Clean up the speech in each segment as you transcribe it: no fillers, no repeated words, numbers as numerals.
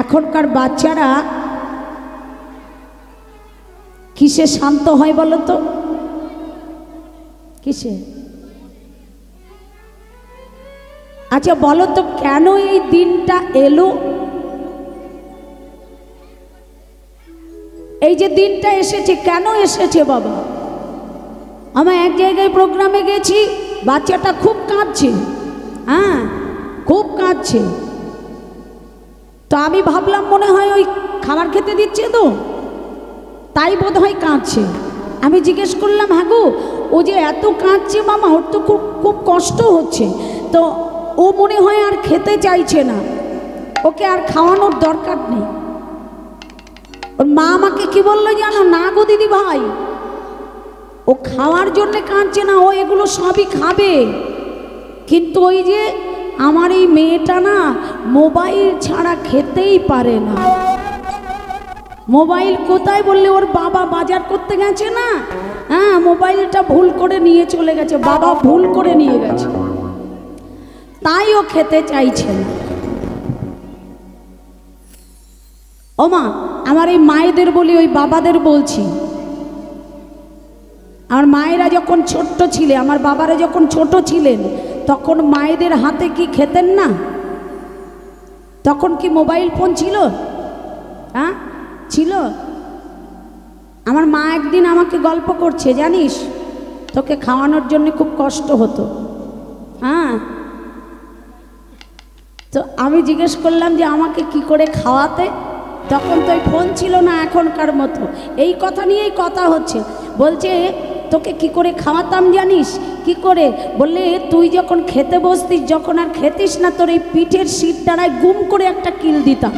এখনকার বাচ্চারা কিসে শান্ত হয় বলো তো? কিসে? আচ্ছা বলো তো কেন এই দিনটা এলো? এই যে দিনটা এসেছে কেন এসেছে বাবা? আমার এক জায়গায় প্রোগ্রামে গেছি, বাচ্চাটা খুব কাঁদছে, হ্যাঁ খুব কাঁদছে। তো আমি ভাবলাম মনে হয় ওই খাবার খেতে দিচ্ছে তো, তাই বোধ হয় কাঁদছে। আমি জিজ্ঞেস করলাম, হ্যাঁ গো ও যে এত কাঁদছে মামা, ওর তো খুব খুব কষ্ট হচ্ছে, তো ও মনে হয় আর খেতে চাইছে না, ওকে আর খাওয়ানোর দরকার নেই। ওর মা আমাকে কি বললো জানো? না গো দিদি ভাই, ও খাওয়ার জন্যে কাঁদছে না, ও এগুলো সবই খাবে, কিন্তু ওই যে আমার এই মেয়েটা না মোবাইল ছাড়া খেতেই পারে না। মোবাইল কোথায় বললে? ওর বাবা বাজার করতে গেছে না, হ্যাঁ মোবাইলটা ভুল করে নিয়ে চলে গেছে, বাবা ভুল করে নিয়ে গেছে, তাই ও খেতে চাইছে না। ও মা, আমার এই মায়েদের বলি, ওই বাবাদের বলছি, আমার মায়েরা যখন ছোট্ট ছিলে, আমার বাবারা যখন ছোট ছিলেন, তখন মায়েদের হাতে কি খেতেন না? তখন কি মোবাইল ফোন ছিল? হ্যাঁ ছিল। আমার মা একদিন আমাকে গল্প করছে, জানিস তোকে খাওয়ানোর জন্য খুব কষ্ট হতো, হ্যাঁ। তো আমি জিজ্ঞেস করলাম যে আমাকে কি করে খাওয়াতে? তখন তো ওই ফোন ছিল না এখনকার মতো। এই কথা নিয়েই কথা হচ্ছে। বলছে তোকে কি করে খাওয়াতাম জানিস? কি করে? বললে তুই যখন খেতে বসতিস, যখন আর খেতিস না, তোর এই পিঠের সিট দ্বারায় গুম করে একটা কিল দিতাম,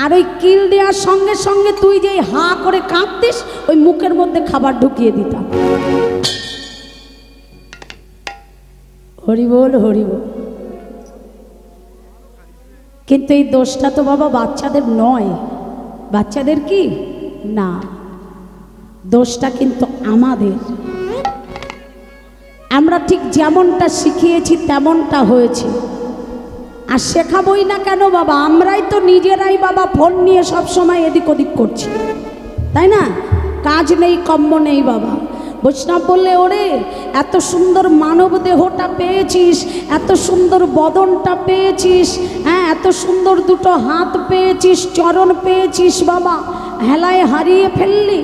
আর ওই কিল দেওয়ার সঙ্গে সঙ্গে তুই যেই হা করে কাঁদতিস, ওই মুখের মধ্যে খাবার ঢুকিয়ে দিতাম। হরি বল হরি বল। কিন্তু এই দোষটা তো বাবা বাচ্চাদের নয়। বাচ্চাদের কি না, দোষটা কিন্তু আমাদের। আমরা ঠিক যেমনটা শিখিয়েছি তেমনটা হয়েছে। আর শেখাবই না কেন বাবা? আমরাই তো নিজেরাই বাবা ফোন নিয়ে সব সময় এদিক ওদিক করছি, তাই না? কাজ নেই, কম্ম নেই বাবা। বৈষ্ণব বললে, ওরে এত সুন্দর মানব দেহটা পেয়েছিস, এত সুন্দর বদনটা পেয়েছিস, হ্যাঁ এত সুন্দর দুটো হাত পেয়েছিস, চরণ পেয়েছিস বাবা, হেলায় হারিয়ে ফেললি।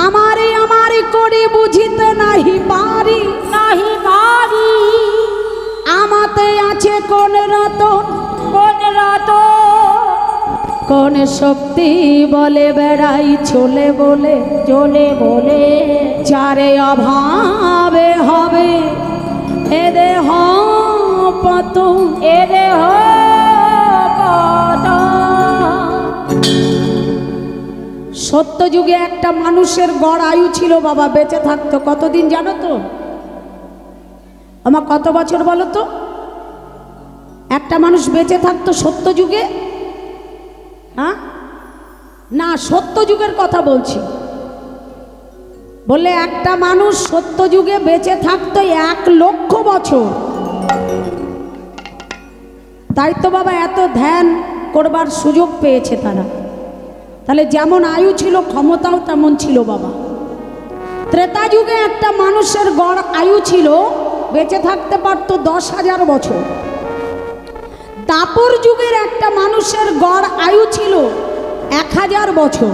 আমারে আমারে করে বুঝিতে নাহি পারি, নাহি পারি, আমাতে আছে কোন রতন, কোন রতন, কোন শক্তি বলে বেড়াই চলে বলে, চলে বলে, যারে অভাবে হবে এ দেহ পতন, এ দেহ সত্য যুগে একটা মানুষের গড় আয়ু ছিল বাবা, বেঁচে থাকতো কতদিন জানো তো? আমার কত বছর বলো তো? একটা মানুষ বেঁচে থাকতো সত্য যুগে? হ্যাঁ না, সত্য যুগের কথা বলছি। বললে একটা মানুষ সত্য যুগে বেঁচে থাকতো 1,00,000 বছর। তাই তো বাবা এত ধ্যান করবার সুযোগ পেয়েছে তারা। তাহলে যেমন আয়ু ছিল, ক্ষমতাও তেমন ছিল বাবা। ত্রেতা যুগে একটা মানুষের গড় আয়ু ছিল, বেঁচে থাকতে পারত 10,000 বছর। দাপর যুগের একটা মানুষের গড় আয়ু ছিল 1,000 বছর।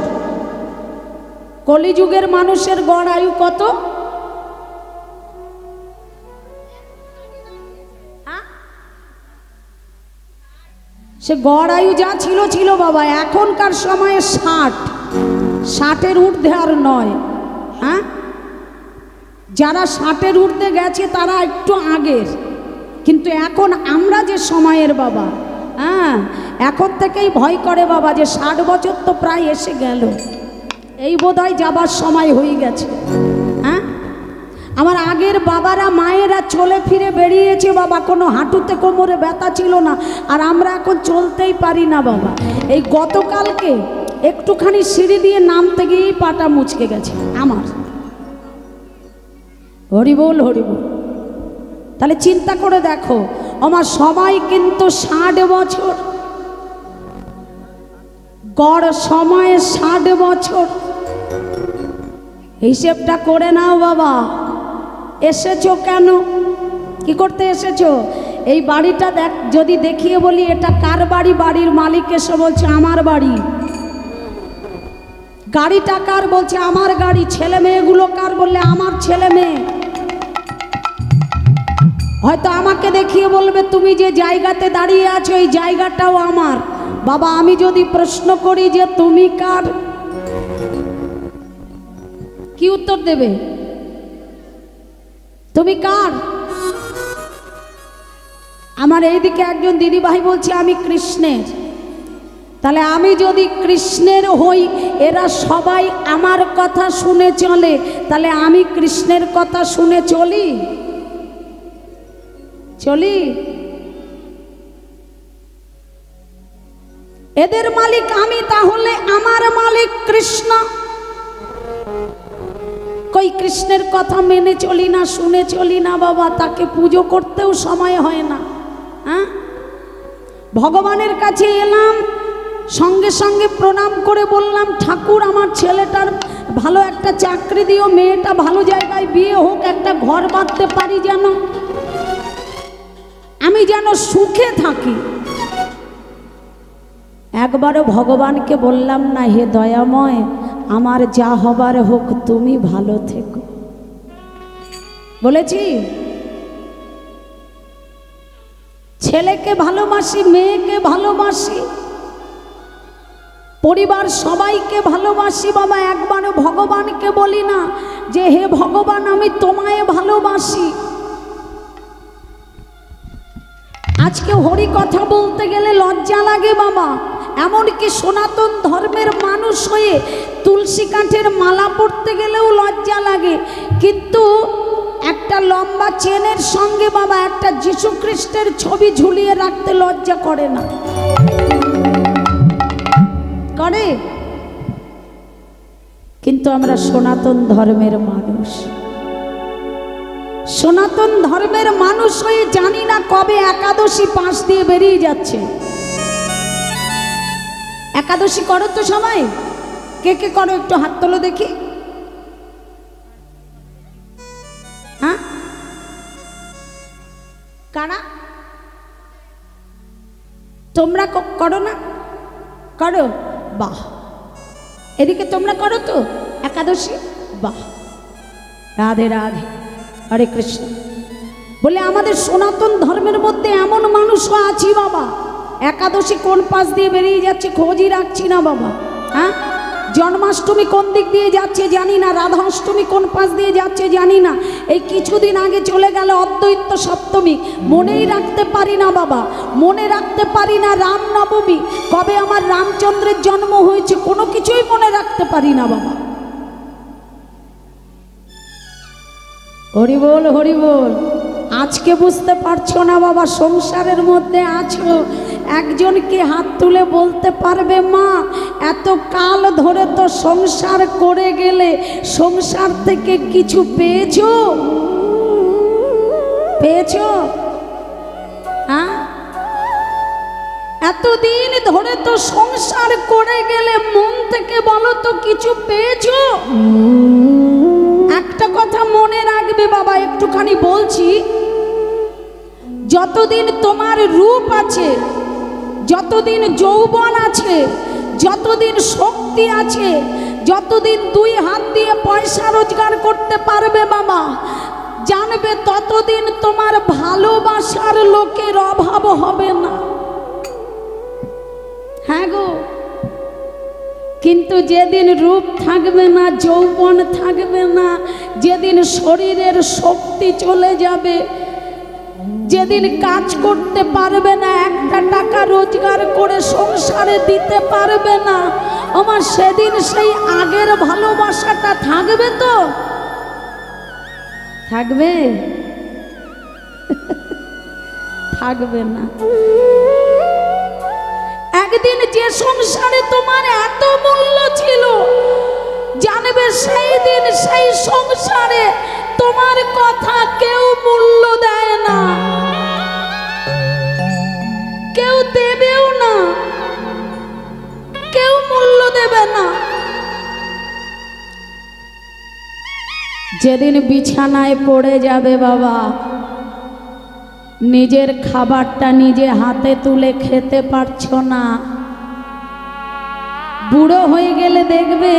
কলিযুগের মানুষের গড় আয়ু কত? সে গড় আয়ু যা ছিল ছিল বাবা। এখনকার সময়ে 60-এর ঊর্ধ্বে আর নয়। হ্যাঁ, যারা 60-এর ঊর্ধ্বে গেছে তারা একটু আগের, কিন্তু এখন আমরা যে সময়ের বাবা, হ্যাঁ এখন থেকেই ভয় করে বাবা যে 60 বছর তো প্রায় এসে গেল, এই বোধহয় যাবার সময় হয়ে গেছে। হ্যাঁ, আমার আগের বাবারা মায়েরা চলে ফিরে বেরিয়েছে বাবা, কোনো হাঁটুতে কোমরে ব্যথা ছিল না, আর আমরা এখন চলতেই পারি না বাবা। এই গতকালকে একটুখানি সিঁড়ি দিয়ে নামতে গিয়েই পাটা মুচকে গেছে আমার। হরিবোল হরিবোল। তাহলে চিন্তা করে দেখো, আমার সবাই কিন্তু 60 বছর, গড় সময় 60 বছর। হিসেবটা করে নাও বাবা। এসেছো কেন, কি করতে এসেছো? এই বাড়িটা দেখ, যদি দেখিয়ে বলি এটা কার বাড়ি, বাড়ির মালিক এসে বলছে আমার বাড়ি। গাড়িটা কার, বলছে আমার গাড়ি। ছেলে মেয়েগুলো কার, বললে আমার ছেলে মেয়ে। হয়তো আমাকে দেখিয়ে বলবে তুমি যে জায়গাতে দাঁড়িয়ে আছো এই জায়গাটাও আমার। বাবা আমি যদি প্রশ্ন করি যে তুমি কার, কি উত্তর দেবে? তুমি কার? আমার এইদিকে একজন দিদিভাই বলছে আমি কৃষ্ণের। তাহলে আমি যদি কৃষ্ণের হই, এরা সবাই আমার কথা শুনে চলে, তাহলে আমি কৃষ্ণের কথা শুনে চলি? চলি? এদের মালিক আমি, তাহলে আমার মালিক কৃষ্ণ। কই কৃষ্ণের কথা মেনে চলি না, শুনে চলি না বাবা। তাকে পুজো করতেও সময় হয় না। হ্যাঁ, ভগবানের কাছে এলাম, সঙ্গে সঙ্গে প্রণাম করে বললাম ঠাকুর আমার ছেলেটার ভালো একটা চাকরি দিও, মেয়েটা ভালো জায়গায় বিয়ে হোক, একটা ঘর বাঁধতে পারি, যেন আমি যেন সুখে থাকি। একবারও ভগবানকে বললাম না হে দয়াময় আমার যা হবার হোক তুমি ভালো থেকো? বলেছি? ছেলেকে ভালোবাসি, মেয়েকে ভালোবাসি, পরিবার সবাইকে ভালোবাসি বাবা। একবারও ভগবানকে বলি না যে হে ভগবান আমি তোমায় ভালোবাসি। আজকে হরি কথা বলতে গেলে লজ্জা লাগে বাবা। এমনকি সনাতন ধর্মের মানুষ হয়ে তুলসী কাঠের মালা পরতে গেলেও লজ্জা লাগে। কিন্তু একটা লম্বা চেনের সঙ্গে বাবা একটা যীশু খ্রিস্টের ছবি ঝুলিয়ে রাখতে লজ্জা করে না? করে? কিন্তু আমরা সনাতন ধর্মের মানুষ, সনাতন ধর্মের মানুষ হয়ে জানি না কবে একাদশী পাশ দিয়ে বেরিয়ে যাচ্ছে। একাদশী করো তো সবাই? কে কে করো একটু হাত তোলো দেখি। হ্যাঁ, কারা? তোমরা করো না? করো? বাহ। এদিকে তোমরা করো তো একাদশী? বাহ, রাধে রাধে, হরে কৃষ্ণ। বলে আমাদের সনাতন ধর্মের মধ্যে এমন মানুষও আছি বাবা, একাদশী কোন পাশ দিয়ে বেরিয়ে যাচ্ছে খোঁজই রাখছি না বাবা। হ্যাঁ, জন্মাষ্টমী কোন দিক দিয়ে যাচ্ছে জানি না, রাধাষ্টমী কোন পাশ দিয়ে যাচ্ছে জানি না। এই কিছুদিন আগে চলে গেল অদ্বৈত সপ্তমী, মনেই রাখতে পারি না বাবা। মনে রাখতে পারি না রামনবমী, কবে আমার রামচন্দ্রের জন্ম হয়েছে, কোনো কিছুই মনে রাখতে পারি না বাবা। হরি বল, হরি বল। আজকে বুঝতে পারছো না বাবা, সংসারের মধ্যে আছো, একজনকে হাত তুলে বলতে পারবে মা এত কাল ধরে তো সংসার করে গেলে সংসার থেকে কিছু পেয়েছো? পেয়েছো? হ্যাঁ, এতদিন ধরে তো সংসার করে গেলে মন থেকে বলো তো কিছু পেয়েছো? একটা কথা মনে রাখবে বাবা, একটুখানি বলছি, যতদিন তোমার রূপ আছে, যতদিন যৌবন আছে, যতদিন শক্তি আছে, যতদিন দুই হাত দিয়ে পয়সা রোজগার করতে পারবে বাবা, জানবে ততদিন তোমার ভালোবাসার লোকের অভাব হবে না। হ্যাঁ গো, কিন্তু যেদিন রূপ থাকবে না, যৌবন থাকবে না, যেদিন শরীরের শক্তি চলে যাবে, যেদিন কাজ করতে পারবে না, একটা টাকা রোজগার করে সংসারে দিতে পারবে না, আমার সেদিন সেই আগের ভালোবাসাটা থাকবে তো? থাকবে? থাকবে না। একদিন যে সংসারে তোমার এত মূল্য ছিল, জানবে সেই দিন সেই সংসারে তোমার কথা কেউ মূল্য দেয় না, কেউ দেবেও না, কেউ যেদিন বিছানায় পড়ে যাবে বাবা, নিজের খাবারটা নিজে হাতে তুলে খেতে পারছো না, বুড়ো হয়ে গেলে দেখবে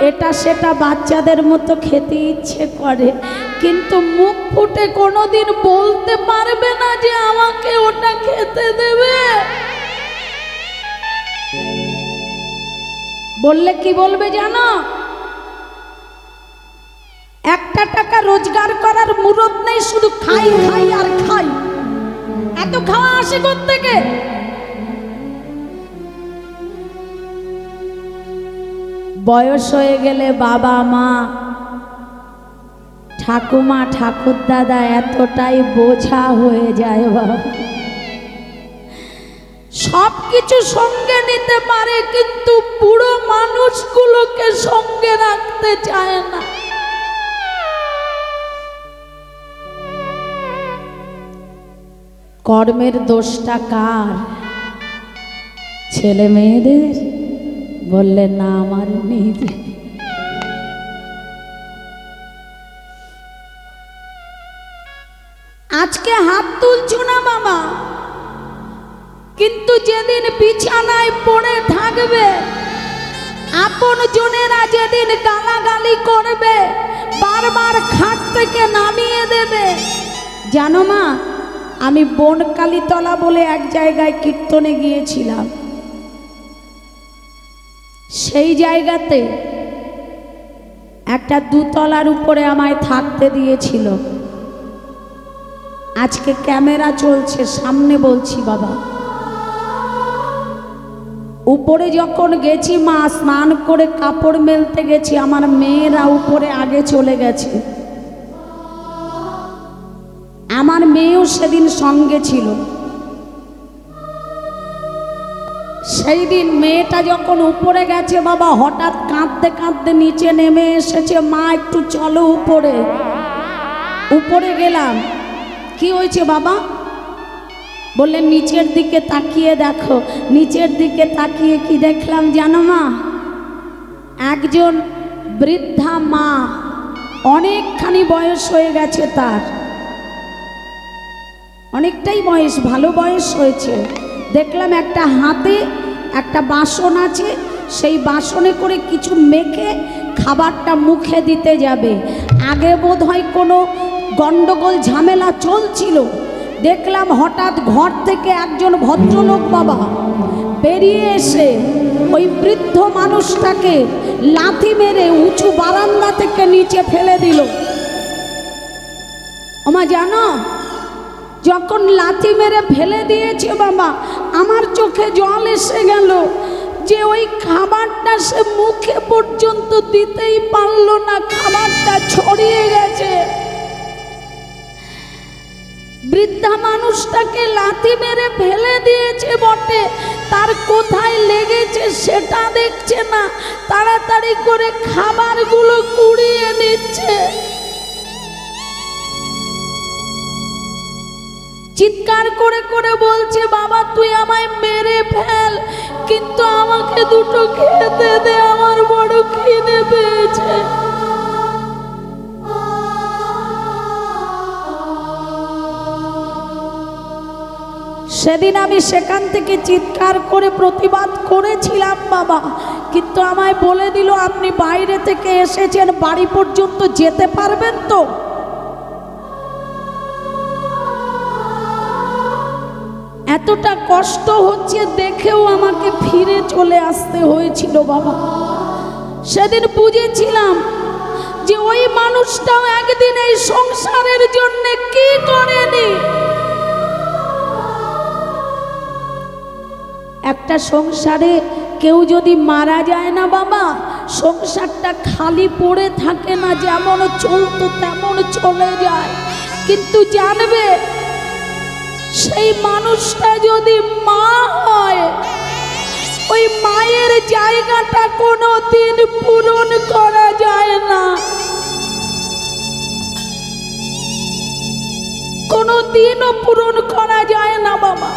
এটা সেটা বাচ্চাদের মতো খেতে ইচ্ছে করে, কিন্তু মুখ ফুটে কোনোদিন বলতে পারবে না যে আমাকে ওটা খেতে দেবে। বললে কি বলবে জানো? একটা টাকা রোজগার করার মুরত নেই, শুধু খাই খাই আর খাই। এত খাওয়া আসে কোত্থেকে? বয়স হয়ে গেলে বাবা মা ঠাকুমা ঠাকুরদাদা এতটাই বোঝা হয়ে যায় বাবা, সব কিছু সঙ্গে নিতে পারে কিন্তু বুড়ো মানুষগুলোকে সঙ্গে রাখতে চায় না। কর্মের দোষটা কার? ছেলে মেয়েদের? বললেন না, আমার নিজে। আজকে হাত তুলছো না বাবা, কিন্তু যেদিন বিছানায় পড়ে থাকবে, আপন জনেরা যেদিন গালাগালি করবে, বারবার খাট থেকে নামিয়ে দেবে। জানো মা, আমি বনকালীতলা বলে এক জায়গায় কীর্তনে গিয়েছিলাম। সেই জায়গাতে একটা দুতলার উপরে আমায় থাকতে দিয়েছিল। আজকে ক্যামেরা চলছে, সামনে বলছি বাবা, উপরে যখন গেছি মা, স্নান করে কাপড় মেলতে গেছি, আমার মেয়েরা উপরে আগে চলে গেছে। আমার মেয়েও সেদিন সঙ্গে ছিল। সেই দিন মেয়েটা যখন উপরে গেছে বাবা, হঠাৎ কাঁদতে কাঁদতে নিচে নেমে এসেছে, মা একটু চলো উপরে। উপরে গেলাম, কি হয়েছে বাবা? বললেন নিচের দিকে তাকিয়ে দেখো। নিচের দিকে তাকিয়ে কি দেখলাম জানো মা? একজন বৃদ্ধা মা, অনেকখানি বয়স হয়ে গেছে, তার অনেকটাই বয়স, ভালো বয়স হয়েছে। দেখলাম একটা হাতে একটা বাসন আছে, সেই বাসনে করে কিছু মেখে খাবারটা মুখে দিতে যাবে। আগে বোধহয় কোনো গন্ডগোল ঝামেলা চলছিল। দেখলাম হঠাৎ ঘর থেকে একজন ভদ্রলোক বাবা বেরিয়ে এসে ওই বৃদ্ধ মানুষটাকে লাথি মেরে উঁচু বারান্দা থেকে নিচে ফেলে দিল। ওমা জানো, যখন লাথি মেরে ফেলে দিয়েছে বাবা, আমার চোখে জল এসে গেল যে ওই খাবারটা সে মুখে পর্যন্ত দিতেই পারল না, খাবারটা ছড়িয়ে গেছে। বৃদ্ধা মানুষটাকে লাথি মেরে ফেলে দিয়েছে বটে, তার কোথায় লেগেছে সেটা দেখছে না, তাড়াতাড়ি করে খাবারগুলো কুড়িয়ে নিচ্ছে। চিৎকার করে করে বলছে, বাবা তুই আমায় মেরে ফেল, কিন্তু আমাকে দুটো খেতে দে, আমার বড় খিদে পেয়েছে। সেদিন আমি সেখান থেকে চিৎকার করে প্রতিবাদ করেছিলাম বাবা, কিন্তু আমায় বলে দিল আপনি বাইরে থেকে এসেছেন, বাড়ি পর্যন্ত যেতে পারবেন তো? এতটা কষ্ট হচ্ছে দেখেও আমাকে ফিরে চলে আসতে হয়েছিল বাবা। সেদিন বুঝেছিলাম যে ওই মানুষটাও একদিন এই সংসারের জন্য কি করেনি। একটা সংসারে কেউ যদি মারা যায় না বাবা, সংসারটা খালি পড়ে থাকে না, যেমন চলতো তেমন চলে যায়। কিন্তু জানবে সেই মানুষটা যদি মা হয়, ওই মায়ের জায়গাটা কোনো দিন পূরণ করা যায় না, কোনো দিনও পূরণ করা যায় না বাবা।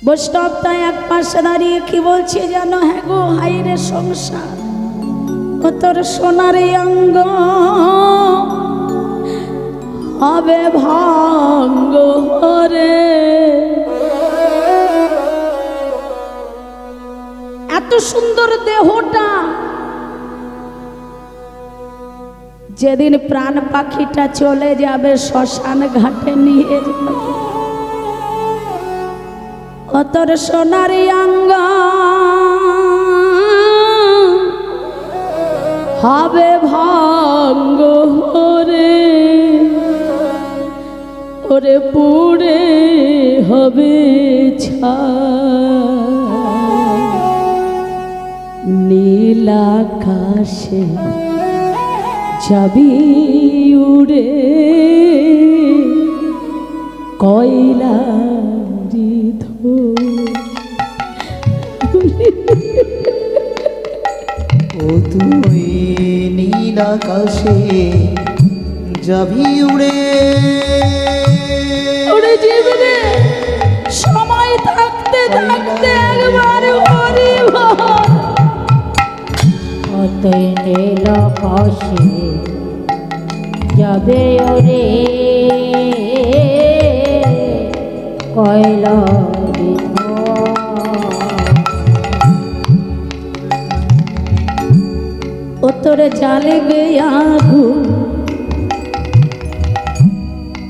বৈষ্ণব তাই এক পাশে দাঁড়িয়ে কি বলছে জানো? হ্যাঁ গো, হাইরে সংসার, ও তোর সোনারি অঙ্গ হবে ভাঙ্গ রে। এত সুন্দর দেহটা, যেদিন প্রাণ পাখিটা চলে যাবে শ্মশান ঘাটে নিয়ে যাবে, ও তোর সোনারি অঙ্গ হবে ভাঙ্গ রে। ওরে পুড়ে হবে ছাই, নীল আকাশে যাবি উড়ে, কয়লারি ও তুই নীল আকাশে যাবি উড়ে, উড়ে যাবি রে। সময় থাকতে থাকতে একবার হরি বল। অতই নীল আকাশে যাবে ওরে, কয়লারি ও তোরে জ্বালিবে আগুন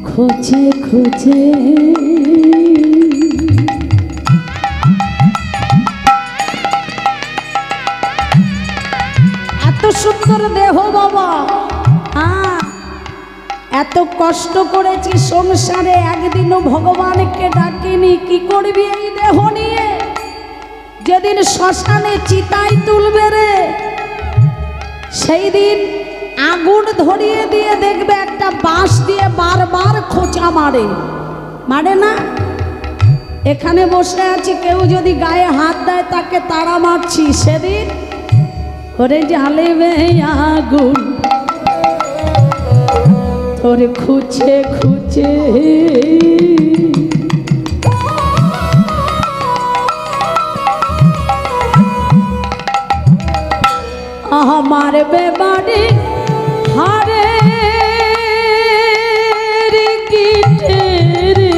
খুঁজে খুঁজে, এত সুন্দর দেহ বাবা। হ্যাঁ, এত কষ্ট করেছি সংসারে, একদিনও ভগবানকে ডাকিনি। কি করবি এই দেহ নিয়ে? যেদিন শ্মশানে চিতায় তুলবে রে, সেই দিন আগুন ধরিয়ে দিয়ে দেখবে একটা বাঁশ দিয়ে বারবার খোঁচা মারে, মারে না? এখানে বসে আছি, কেউ যদি গায়ে হাত দেয় তাকে তাড়া মারছি। সেদিন ওরে জ্বালিবে আগুন তোরে খুঁজে খুঁজে, আমার বেবাড়ি হারে কিটে রে।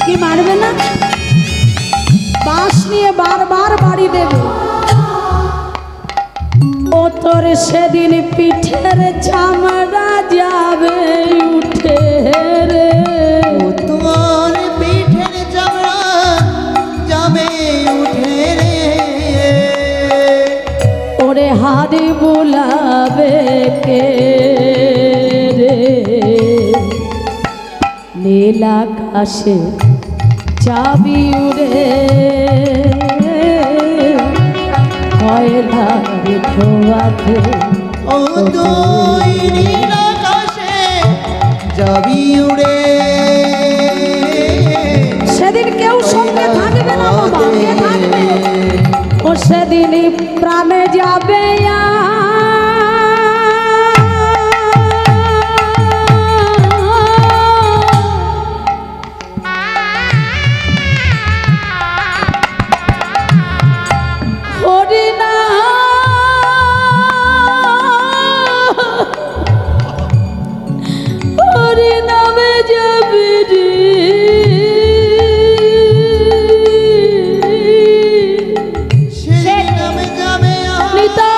কি মারবে না? বাঁশ নিয়ে বারবার বাড়ি দেবে। ও তোর সেদিন পিঠের চামড়া যাবে উঠে রে, ও তোর পিঠের চামড়া যাবে উঠে রে, ওরে হারি বুলাবে কে রে। নীল আকাশে যাবি উড়ে, কয়লারি ধোয়াতে। ও তুই নীল আকাশে যাবি উড়ে, সেদিন কেউ সঙ্গে থাকবে না বাবা, কে থাকবে? ও সেদিনই প্রাণে যাবে হরিনা, হরিনামে যাবে রে। সে নামে যাবে নিতা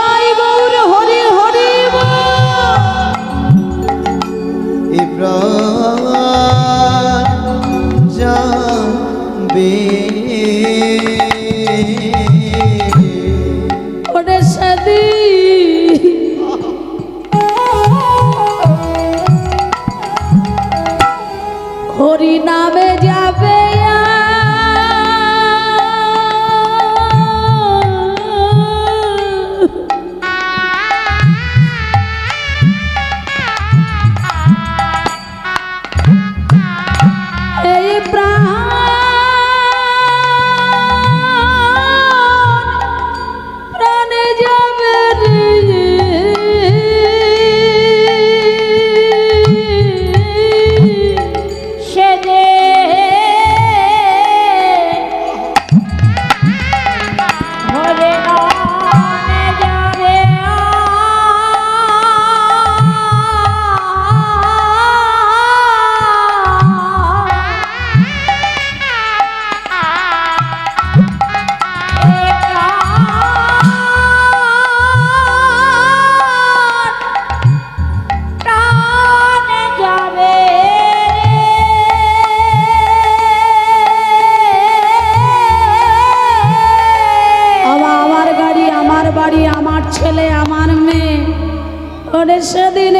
ওরে সেদিন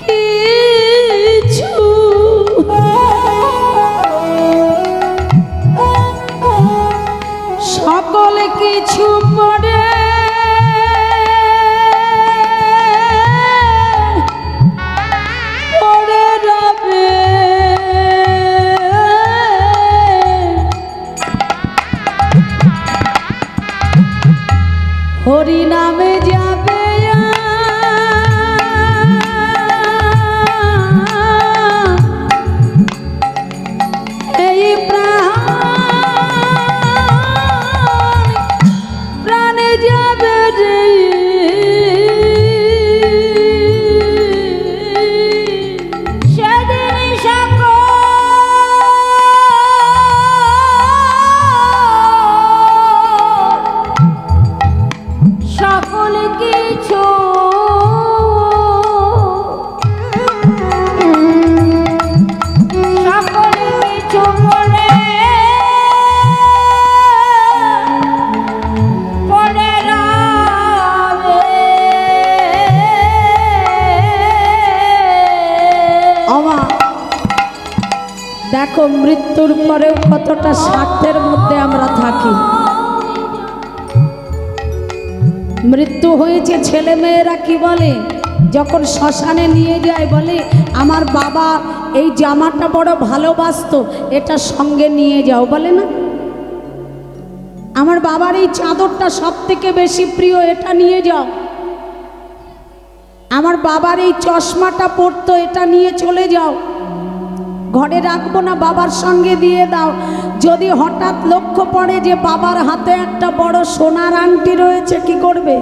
কিছু সকল কিছু পড়ে পড়ে রবে হরি নামে যাবে এই প্রাণে যাবে রে সেদিন সকল কিছু সকল কিছু পড়ে পড়ে রবে আমা দেখো মৃত্যুর পরেও কতটা স্বার্থের মধ্যে আমরা থাকি। মৃত্যু হয়েছে ছেলে মেয়েরা কি বলে যখন শ্মশানে নিয়ে যায় বলে আমার বাবা এই জামাটা বড় ভালোবাসতো এটা সঙ্গে নিয়ে যাও বলে না, আমার বাবার এই চাদরটা সব থেকে বেশি প্রিয় এটা নিয়ে যাও, আমার বাবার এই চশমাটা পরতো এটা নিয়ে চলে যাও, ঘরে রাখবো না বাবার সঙ্গে দিয়ে দাও। যদি হঠাৎ লক্ষ্য পড়ে যে বাবার হাতে একটা বড় সোনার আংটি রয়েছে কি করবে?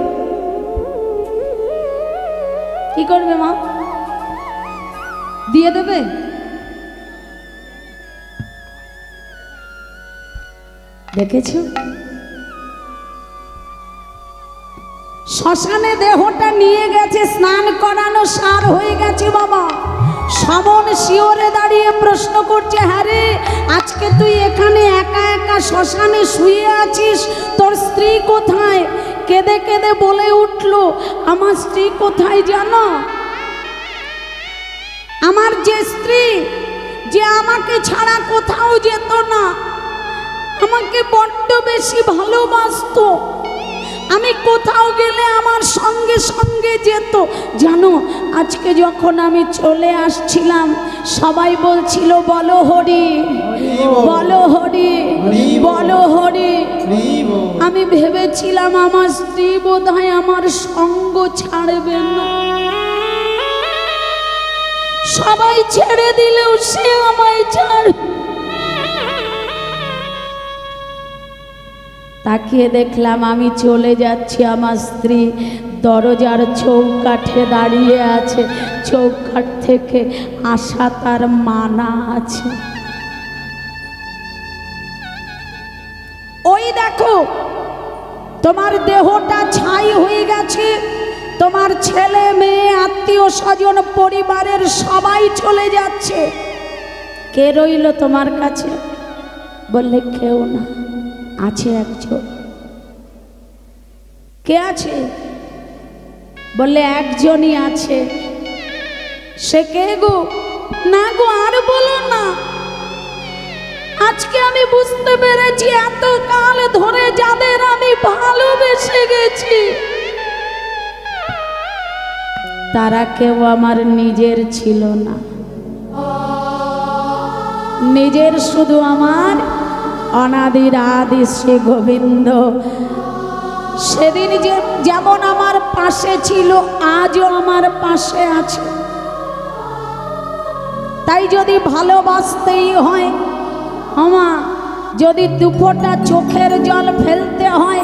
কি করবে মা? দিয়ে দেবে? দেখেছো শ্মশানে দেহটা নিয়ে গেছে, স্নান করানো সার হয়ে গেছে বাবা। সমন শিওরে দাঁড়িয়ে প্রশ্ন করছে, হ্যাঁ রে আজকে তুই এখানে একা একা শ্মশানে শুয়ে আছিস, তোর স্ত্রী কোথায়? কেঁদে কেঁদে বলে উঠল, আমার স্ত্রী কোথায় জানো? আমার যে স্ত্রী, যে আমাকে ছাড়া কোথাও যেত না, আমাকে বড্ড বেশি ভালোবাসতো, আমি কোথাও গেলে আমার সঙ্গে সঙ্গে যেত। জানো আজকে যখন আমি চলে আসছিলাম সবাই বলছিল বলো হরি বলো হরি বলো হরি। আমি ভেবেছিলাম আমার স্ত্রী বোধহয় আমার সঙ্গ ছাড়বে না, সবাই ছেড়ে দিলেও সে আমায় ছাড়বে। তাকিয়ে দেখলাম আমি চলে যাচ্ছি, আমার স্ত্রী দরজার চৌকাঠে দাঁড়িয়ে আছে, চৌকাঠ থেকে আসা তার মানা আছে। ওই দেখো তোমার দেহটা ছাই হয়ে গেছে, তোমার ছেলে মেয়ে আত্মীয় স্বজন পরিবারের সবাই চলে যাচ্ছে, কে রইল তোমার কাছে? বললে কেউ না, আছে একজন। কে আছে? বললে একজনই আছে। সে কে গো? না গো আর বলো না, আজকে আমি বুঝতে পেরেছি এত কাল ধরে যাদের আমি ভালোবেসে গেছি তারা কেউ আমার নিজের ছিল না, নিজের শুধু আমার অনাদির আদি শ্রী গোবিন্দ। সেদিন যে যেমন আমার পাশে ছিল আজও আমার পাশে আছে। তাই যদি ভালোবাসতেই হয়, আমা যদি দুফোঁটা চোখের জল ফেলতে হয়,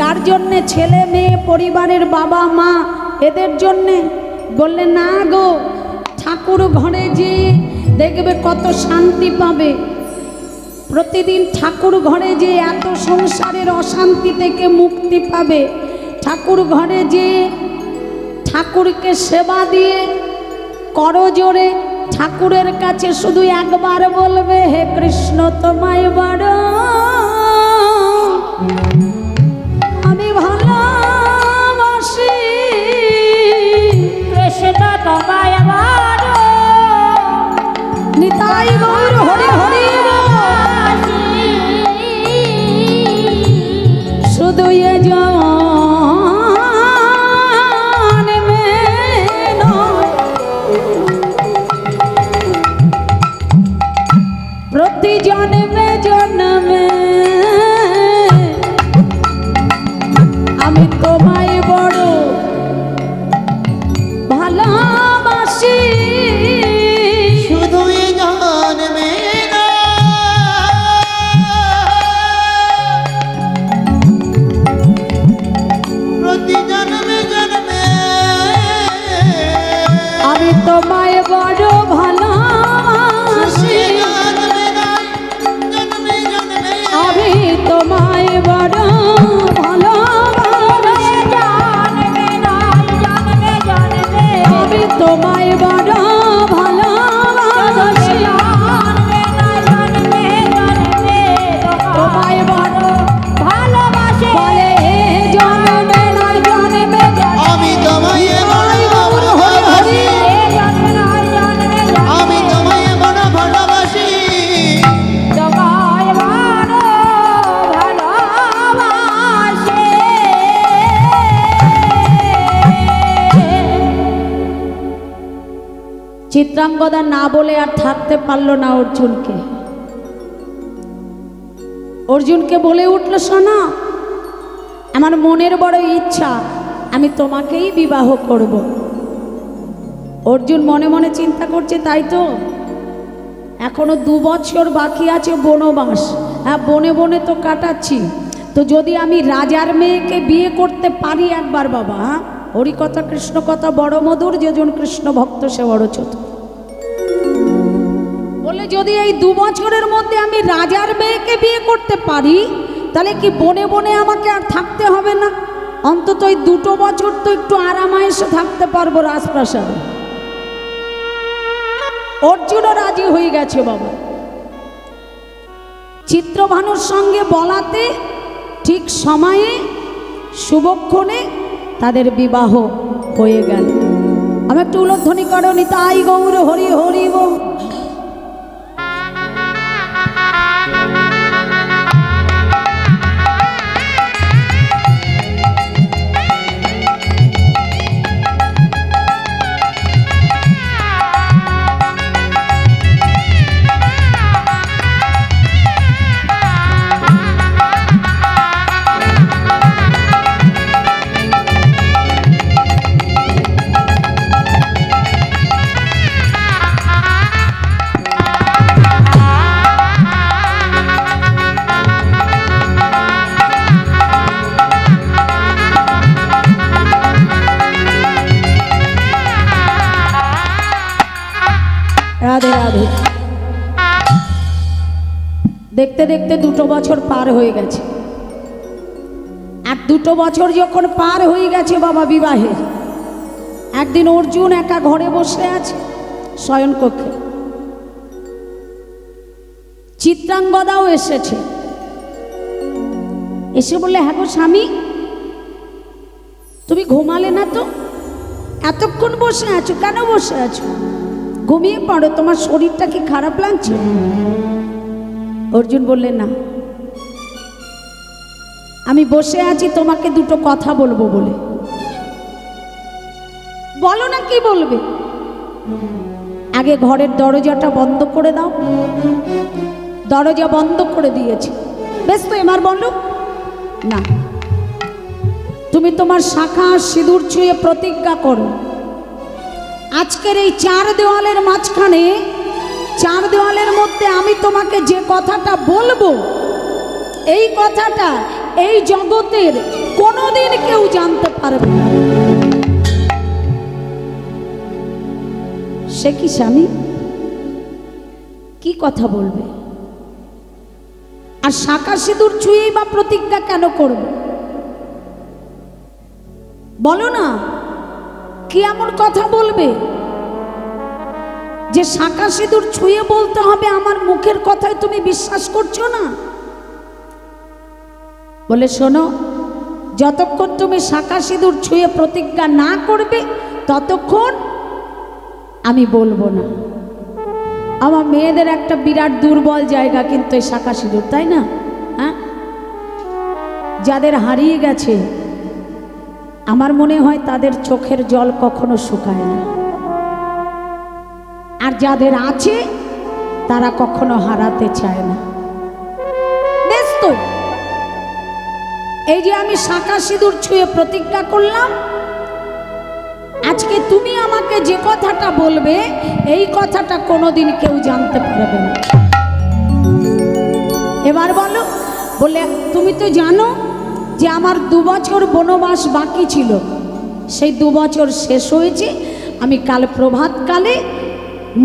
কার জন্যে? ছেলে মেয়ে পরিবারের বাবা মা এদের জন্যে? বললে না গো, ঠাকুর ঘরে যে দেখবে কত শান্তি পাবে। প্রতিদিন ঠাকুর ঘরে যে এত সংসারের অশান্তি থেকে মুক্তি পাবে। ঠাকুর ঘরে যে ঠাকুরকে সেবা দিয়ে করজোড়ে ঠাকুরের কাছে শুধু একবার বলবে, হে কৃষ্ণ তোমায় বড় তোমায় বড় ভালোবাসি, আমি তোমায় বড় ভালোবাসি, তোমায় বড় ভালোবাসি, বলে এ জন্মে নয় জন্মে আমি তোমায় বড় ভালোবাসি, আমি তোমায় বড় ভালোবাসি। তোমায় বড় ভালোবাসি। চিত্রাঙ্গদা না বলে আর থাকতে পারলো না অর্জুনকে। অর্জুনকে বলে উঠল, শোনো, আমার মনের বড় ইচ্ছা, আমি তোমাকেই বিবাহ করব। অর্জুন মনে মনে চিন্তা করছে, তাই তো, এখনো 2 বছর বাকি আছে বনবাস, হ্যাঁ বনে বনে তো কাটাচ্ছি, তো যদি আমি রাজার মেয়েকে বিয়ে করতে পারি একবার বাবা, হ্যাঁ হরিকথা কৃষ্ণ কথা বড় মধুর, যেজন কৃষ্ণ ভক্ত সে বড় চতুর। বলে যদি এই 2 বছরের মধ্যে আমি রাজার মেয়েকে বিয়ে করতে পারি, তাহলে কি বনে বনে আমাকে আর থাকতে হবে না, অন্তত এই 2 বছর তো একটু আরামায়েশে থাকতে পারবো রাজপ্রাসাদে। অর্জুনও রাজি হয়ে গেছে বাবা। চিত্রভানুর সঙ্গে বলাতে ঠিক সময়ে শুভক্ষণে তাদের বিবাহ হয়ে গেল। আমি একটু উলধ্বনি করো, নিতাই গৌর হরি হরি বল। রাধে রাধে। দেখতে দেখতে 2 বছর পার হয়ে গেছে। আর 2 বছর যখন পার হয়ে গেছে বাবা বিবাহে, একদিন অর্জুন একা ঘরে বসে আছে শয়নকক্ষে। চিত্রাঙ্গদাও এসেছে, এসে বললে, হ্যাঁ গো স্বামী, তুমি ঘুমালে না তো, এতক্ষণ বসে আছো কেন? বসে আছো, ঘুমিয়ে পড়ো, তোমার শরীরটা কি খারাপ লাগছে? অর্জুন বললে, না, আমি বসে আছি তোমাকে 2 কথা বলবো বলে। বলো না, কি বলবে? আগে ঘরের দরজাটা বন্ধ করে দাও। দরজা বন্ধ করে দিয়েছে, বেশ তো, এবার বলো। না, তুমি তোমার শাখা সিঁদুর ছুঁয়ে প্রতিজ্ঞা করো, আজকের এই 4 দেওয়ালের মাঝখানে, 4 দেওয়ালের মধ্যে আমি তোমাকে যে কথাটা বলবো, এই কথাটা এই জগতের কোনোদিন কেউ জানতে পারবে না। সে কি স্বামী, কি কথা বলবে? আর শাখা সিঁদুর ছুঁয়েই বা প্রতিজ্ঞা কেন করবে? বলো না, কি এমন কথা বলবে যে শাখা সিঁদুর ছুঁয়ে বলতে হবে? আমার মুখের কথায় তুমি বিশ্বাস করছো না? বলে, শোনো, যতক্ষণ তুমি শাখা সিঁদুর ছুঁয়ে প্রতিজ্ঞা না করবে ততক্ষণ আমি বলবো না। আমার মেয়েদের একটা বিরাট দুর্বল জায়গা কিন্তু এই শাখা সিঁদুর, তাই না? হ্যাঁ, যাদের হারিয়ে গেছে আমার মনে হয় তাদের চোখের জল কখনো শুকায় না, আর যাদের আছে তারা কখনো হারাতে চায় না। বেশ তো, এই যে আমি শাখা সিঁদুর ছুঁয়ে প্রতিজ্ঞা করলাম, আজকে তুমি আমাকে যে কথাটা বলবে এই কথাটা কোনোদিন কেউ জানতে পারবে না। এবার বলো। বলে, তুমি তো জানো যে আমার 2 বছর বনবাস বাকি ছিল, সেই 2 বছর শেষ হয়েছে, আমি কাল প্রভাতকালে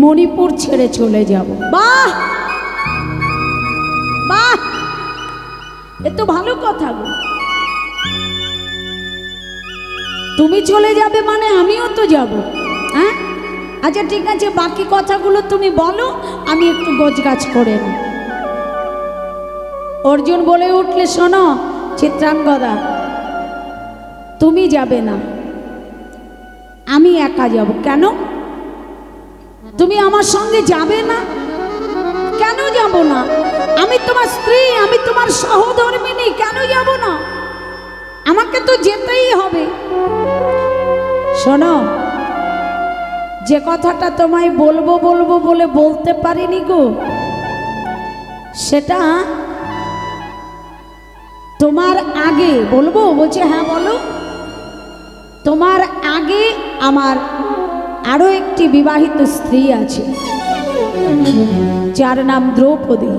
মণিপুর ছেড়ে চলে যাব। বাহ বাহ, এ তো ভালো কথা গো। তুমি চলে যাবে মানে আমিও তো যাব। হ্যাঁ, আচ্ছা ঠিক আছে, বাকি কথাগুলো তুমি বলো, আমি একটু গোছগাছ করে নিই। অর্জুন বলে উঠলে, শোনো চিত্রাঙ্গদা, তুমি যাবে না, আমি একা যাব। কেন? তুমি আমার সঙ্গে যাবে না? কেন যাব না? আমি তোমার স্ত্রী, আমি তোমার সহধর্মিণী, কেন যাব না? আমাকে তো যেতেই হবে। শোনো, যে কথাটা তোমায় বলবো বলবো বলে বলতে পারিনি গো, সেটা তোমার আগে বলবো। বলছে হ্যাঁ বলো। তোমার আগে আমার আরো একটি বিবাহিত স্ত্রী আছে, যার নাম দ্রৌপদী।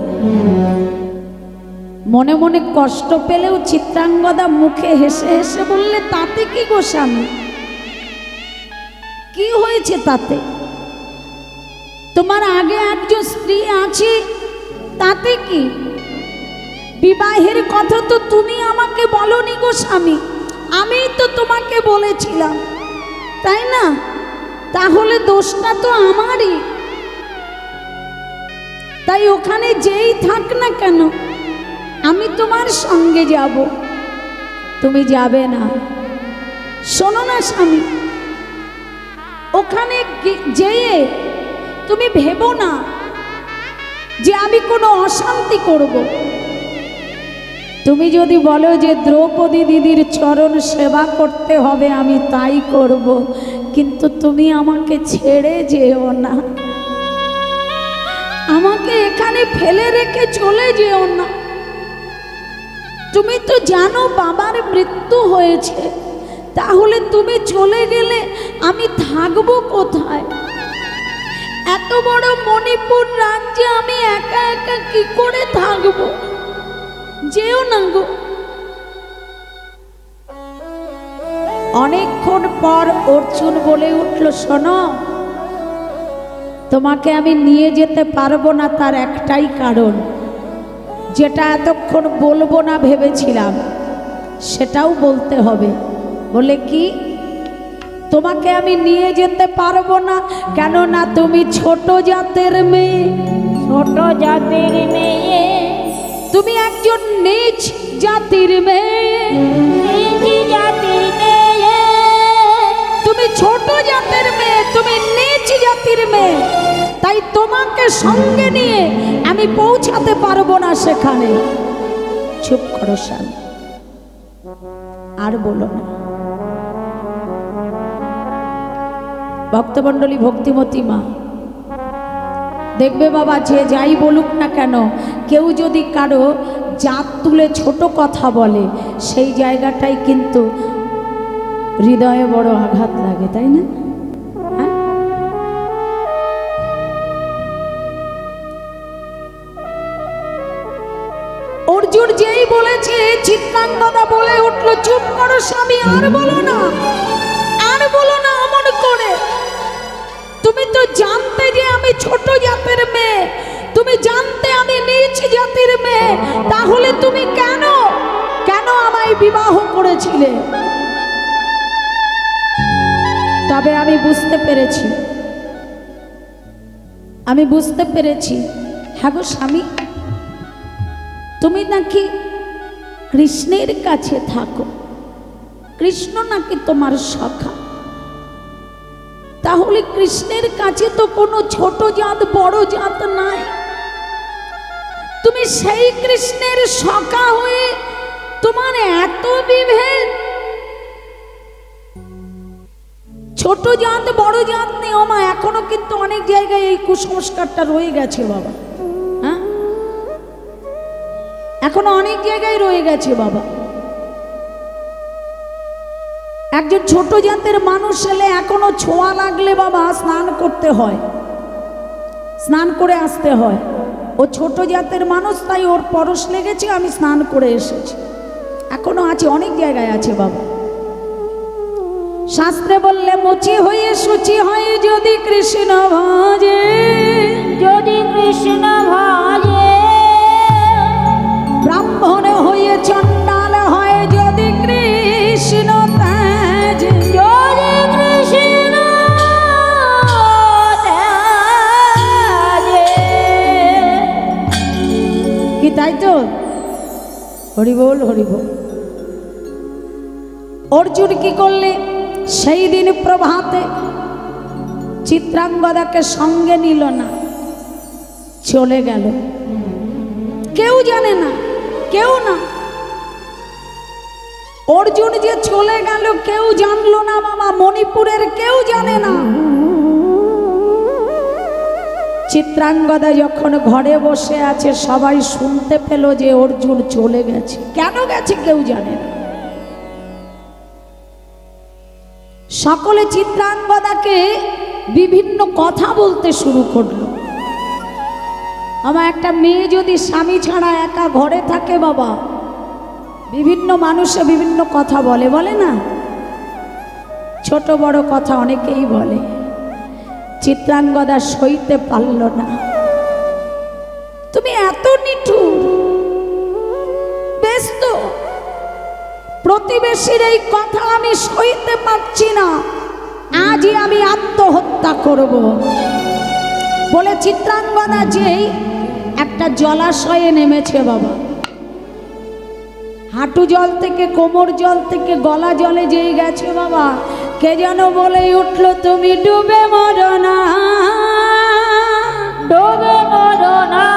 মনে মনে কষ্ট পেলেও চিত্রাঙ্গদা মুখে হেসে হেসে বললে, তাতে কি গো স্বামী, কি হয়েছে তাতে? তোমার আগে একজন স্ত্রী আছে, তাতে কি? বিবাহের কথা তো তুমি আমাকে বলনি গো স্বামী, আমি তো তোমাকে বলেছিলাম, তাই না? তাহলে দোষটা তো আমারই। তাই ওখানে যেই থাক না কেন, আমি তোমার সঙ্গে যাব। তুমি যাবে না। শোনো না স্বামী, ওখানে যেয়ে তুমি ভেবো না যে আমি কোনো অশান্তি করব। তুমি যদি বলো যে দ্রৌপদী দিদির চরণ সেবা করতে হবে, আমি তাই করব, কিন্তু তুমি আমাকে ছেড়ে যেও না, আমাকে এখানে ফেলে রেখে চলে যেও না। তুমি তো জানো বাবার মৃত্যু হয়েছে, তাহলে তুমি চলে গেলে আমি থাকবো কোথায়? এত বড় মণিপুর রাজ্যে আমি একা একা কি করে থাকবো? যেও না গো। অনেকক্ষণ পর অর্জুন বলে উঠল, শোনো, তোমাকে আমি নিয়ে যেতে পারবো না, তার একটাই কারণ, যেটা এতক্ষণ বলবো না ভেবেছিলাম সেটাও বলতে হবে। বলে কি? তোমাকে আমি নিয়ে যেতে পারবো না, কেননা তুমি ছোট জাতের মেয়ে। ছোট জাতির মেয়ে, তুমি একজন নীচ জাতির মেয়ে, নিজ জাতির মেয়ে, তুমি ছোট জাতের মেয়ে, তুমি নীচ জাতির মেয়ে। তাই তোমাকে সঙ্গে নিয়ে আমি পৌঁছাতে পারবো না সেখানে। চুপ করো শাল, আর বলো না। ভক্তমণ্ডলী, ভক্তিমতী মা, দেখবে বাবা, যে যাই বলুক না কেন, কেউ যদি কারো জাত তুলে ছোট কথা বলে, সেই জায়গাটাই কিন্তু হৃদয়ে বড় আঘাত লাগে, তাই না? হ্যাঁ? অর্জুন যেই বলেছে, চিত্রাঙ্গদা বলে উঠল, চুপ করো স্বামী, আর বলো না, আর বলো না অমন করে। তুমি তো জানতে যে আমি ছোট জাতের মেয়ে, তুমি জানতে আমি নীচ জাতির মেয়ে, তাহলে তুমি কেন কেন আমায় বিবাহ করেছিলে? তবে আমি বুঝতে পেরেছি, হ্যাঁ গো স্বামী, তুমি নাকি কৃষ্ণের কাছে থাকো, কৃষ্ণ নাকি তোমার সখা। তাহলে কৃষ্ণের কাছে তো কোনো ছোট জাত বড় জাত নাই। তুমি সেই কৃষ্ণের সখা হয়ে তোমার এত বিভেদ। ছোট জাত বড় জাত নিয়ম এখনো কিন্তু অনেক জায়গায় এই কুসংস্কারটা রয়ে গেছে বাবা। হ্যাঁ, এখনো অনেক জায়গায় রয়ে গেছে বাবা। একজন ছোট জাতের মানুষ এলে এখনো ছোঁয়া লাগলে বাবা স্নান করতে হয়, স্নান করে আসতে হয়। ও ছোট জাতের মানুষ, তাই ওর পরশ লেগেছে, আমি স্নান করে এসেছি। এখনো আছে, অনেক জায়গায় আছে বাবা। শাস্ত্রে বললে, মুচি হয়ে শুচি হয় যদি কৃষ্ণ ভাজে, যদি কৃষ্ণ ভাজে, ব্রাহ্মণ হয়ে হরিবোল হরিবোল। অর্জুন কি করলে সেই দিন প্রভাতে চিত্রাঙ্গদাকে সঙ্গে নিল না, চলে গেল। কেউ জানে না, কেউ না। অর্জুন যে চলে গেল কেউ জানলো না বাবা, মণিপুরের কেউ জানে না। চিত্রাঙ্গদা যখন ঘরে বসে আছে সবাই শুনতে পেল যে অর্জুন চলে গেছে। কেন গেছে কেউ জানে না। সকলে চিত্রাঙ্গদাকে বিভিন্ন কথা বলতে শুরু করলো। আমার একটা মেয়ে যদি স্বামী ছাড়া একা ঘরে থাকে বাবা, বিভিন্ন মানুষে বিভিন্ন কথা বলে, বলে না? ছোট বড় কথা অনেকেই বলে। চিত্রাঙ্গদা সইতে পারল না। তুমি এত নিঠুর, বেশ তো, প্রতিবেশীর এই কথা আমি সইতে পারছি না, আজই আমি আত্মহত্যা করব বলে চিত্রাঙ্গদা যেই একটা জলাশয়ে নেমেছে বাবা। হাঁটু জল থেকে, কোমর জল থেকে, গলা জলে যেই গেছে বাবা, কে যেন বলে উঠল, তুমি ডুবে মরো না, ডুবে মরো না,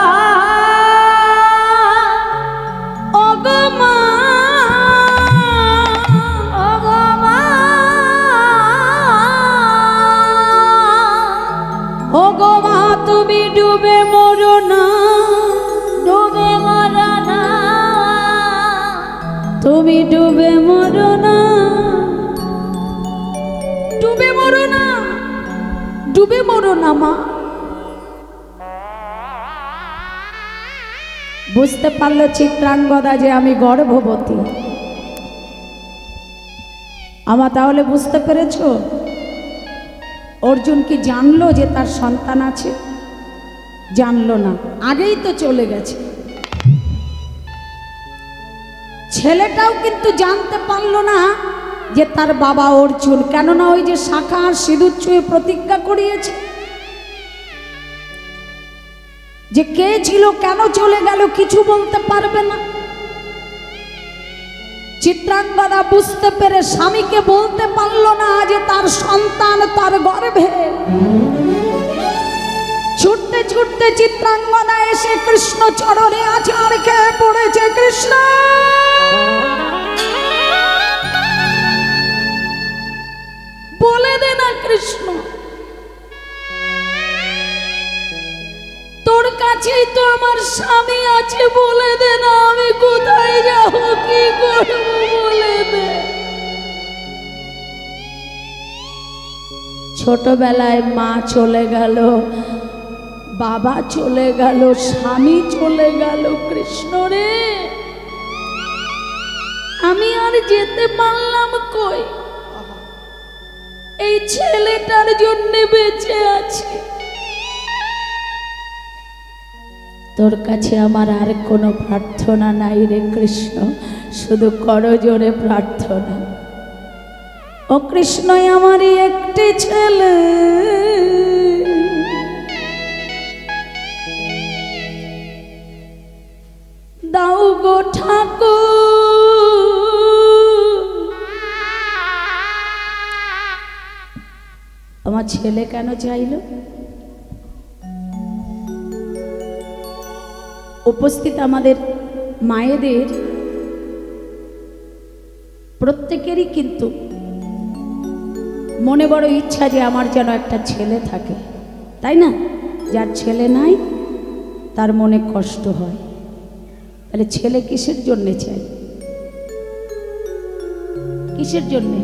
ওগো মা, ওগো মা, ওগো মা, তুমি ডুবে মরো না, ডুবে মরো না, তুমি ডুবে মরো না, ডুবে মরো না, ডুবে মরো না মা। বুঝতে পারলো চিত্রাঙ্গদা যে আমি গর্ভবতী। আমার তাহলে বুঝতে পেরেছ, অর্জুন কি জানলো যে তার সন্তান আছে? জানলো না, আগেই তো চলে গেছে। ছেলেটাও কিন্তু জানতে পারলো না যে তার বাবা অর্জুন, কেননা ওই যে শাখা আর সিঁদুর ছুঁয়ে প্রতিজ্ঞা করিয়েছে যে কে ছিল, কেন চলে গেল, কিছু বলতে পারবে না। চিত্রাঙ্গদা বুঝতে পেরে স্বামীকে বলতে পারল না যে তার সন্তান তার গর্ভে। ছুটতে ছুটতে চিত্রাঙ্গদা এসে কৃষ্ণ চরণে আছাড় খেয়ে পড়েছে। কৃষ্ণ, বলে দে না কৃষ্ণ, তোর কাছেই তো আমার স্বামী আছে, বলে দে না আমি কোথায় যাব, কি করব, বলে দে। ছোটবেলায় মা চলে গেল, বাবা চলে গেল, স্বামী চলে গেল, কৃষ্ণ রে আমি আর যেতে পারলাম কই? এই ছেলেটার জন্য বেঁচে আছি। তোর কাছে আমার আর কোনো প্রার্থনা নাই রে কৃষ্ণ, শুধু করজোড়ে প্রার্থনা। ও কৃষ্ণই আমারই একটি ছেলে, দাও গো ঠাকুর। আমার ছেলে কেন চাইলো? উপস্থিত আমাদের মায়েদের প্রত্যেকেরই কিন্তু মনে বড় ইচ্ছা যে আমার যেন একটা ছেলে থাকে, তাই না? যার ছেলে নাই তার মনে কষ্ট হয়। তাহলে ছেলে কিসের জন্যে চাই? কিসের জন্যে?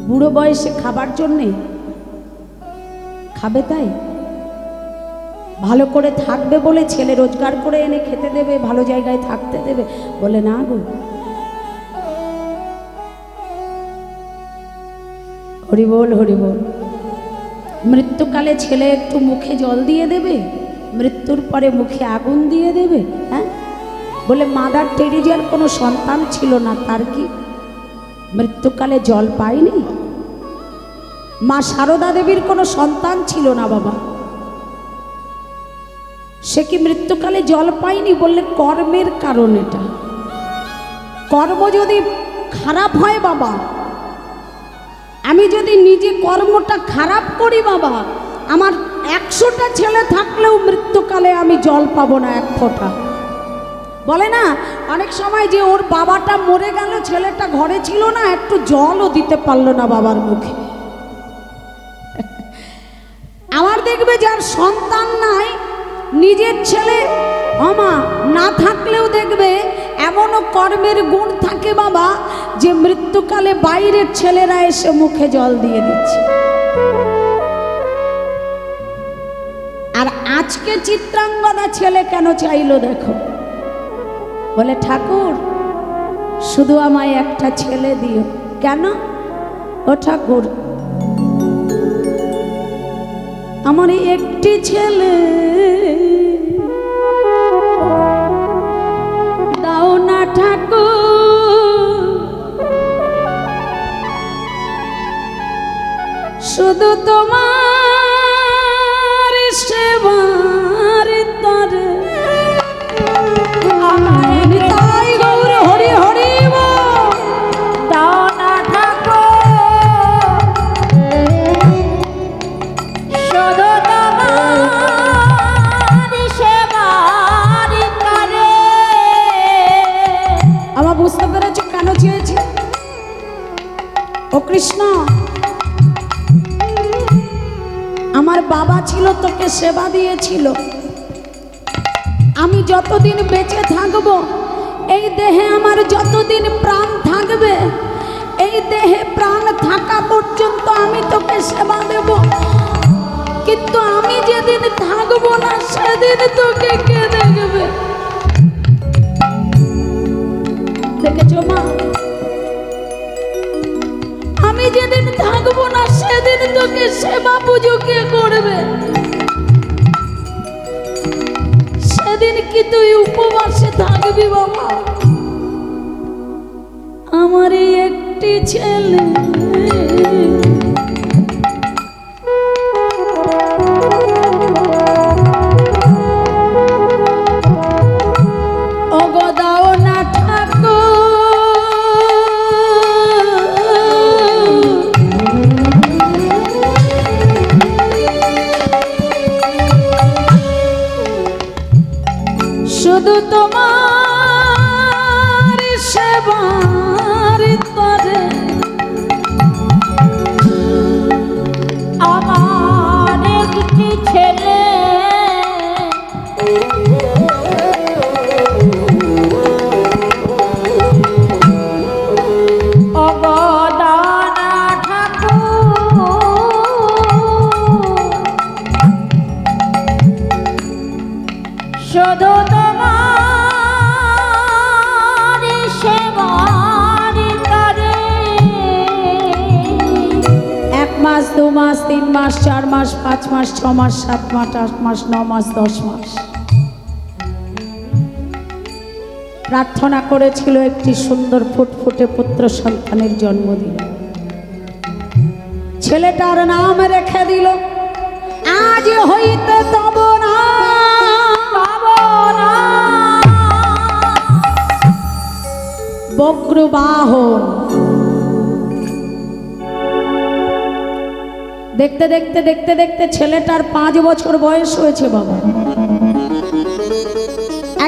বুড়ো বয়সে খাবার জন্যে? খাবে তাই? ভালো করে থাকবে বলে ছেলে রোজগার করে এনে খেতে দেবে, ভালো জায়গায় থাকতে দেবে বলে? না গো, হরিবোল হরিবোল। মৃত্যুকালে ছেলে একটু মুখে জল দিয়ে দেবে, মৃত্যুর পরে মুখে আগুন দিয়ে দেবে। হ্যাঁ, বলে মাদার টেরিজার কোনো সন্তান ছিল না, তার কি মৃত্যুকালে জল পায়নি? মা সারদা দেবীর কোনো সন্তান ছিল না বাবা, সে কি মৃত্যুকালে জল পায়নি? বললে কর্মের কারণ এটা। কর্ম যদি খারাপ হয় বাবা, আমি যদি নিজে কর্মটা খারাপ করি বাবা, আমার 100টা ছেলে থাকলেও মৃত্যুকালে আমি জল পাবো না এক ফোঁটা। বলে না অনেক সময় যে ওর বাবাটা মরে গেল, ছেলেটা ঘরে ছিল না, একটু জলও দিতে পারলো না বাবার মুখে। আমার দেখবে যার সন্তান নাই, নিজের ছেলে আমা না থাকলেও দেখবে এমনও কর্মের গুণ থাকে বাবা যে মৃত্যুকালে বাইরের ছেলেরা এসে মুখে জল দিয়ে দিচ্ছে। আর আজকে চিত্রাঙ্গদা ছেলে কেন চাইলো দেখো, বলে ঠাকুর শুধু আমায় একটা ছেলে দিও। কেন? ও ঠাকুর আমার একটি ছেলে দাও না ঠাকুর, শুধু তোমার সেবার তরে। তাই গৌর হরি হরি দাও না ঠাকুর, শুধু তোমার সেবার তরে। আমার বুঝতে পেরেছ কেন চেয়েছে? ও কৃষ্ণ, আমার বাবা ছিল, তোকে সেবা দিয়েছিল। আমি যতদিন বেঁচে থাকব, এই দেহে আমার যতদিন প্রাণ থাকবে, এই দেহে প্রাণ থাকা পর্যন্ত আমি তোকে সেবা দেব। কিন্তু আমি যেদিন থাকবো না সেদিন তোকে কে দেখবে? দেখেছো মা, আমি যেদিন থাকবো না সেদিন তোকে সেবা পুজো কে করবে? সেদিন কি তুই উপবাসে থাকবি বাবা? আমার এই একটি ছেলে ওগো দাও না ঠাকুর, শুধু তোমার সেবার তরে। আমার একটি ছেলে অবদানা ঠাকুর, শুধু তোমার সেবার তরে। 1 মাস 2 মাস 3 মাস 4 মাস 5 মাস 6 মাস 7 মাস 8 মাস 9 মাস 10 মাস প্রার্থনা করেছিল একটি সুন্দর ফুটফুটে পুত্র সন্তানের জন্মদিন। ছেলেটার নাম রেখে দিল আজ হইতে তব না বক্রবাহন। দেখতে দেখতে দেখতে দেখতে ছেলেটার 5 বছর বয়স হয়েছে বাবা।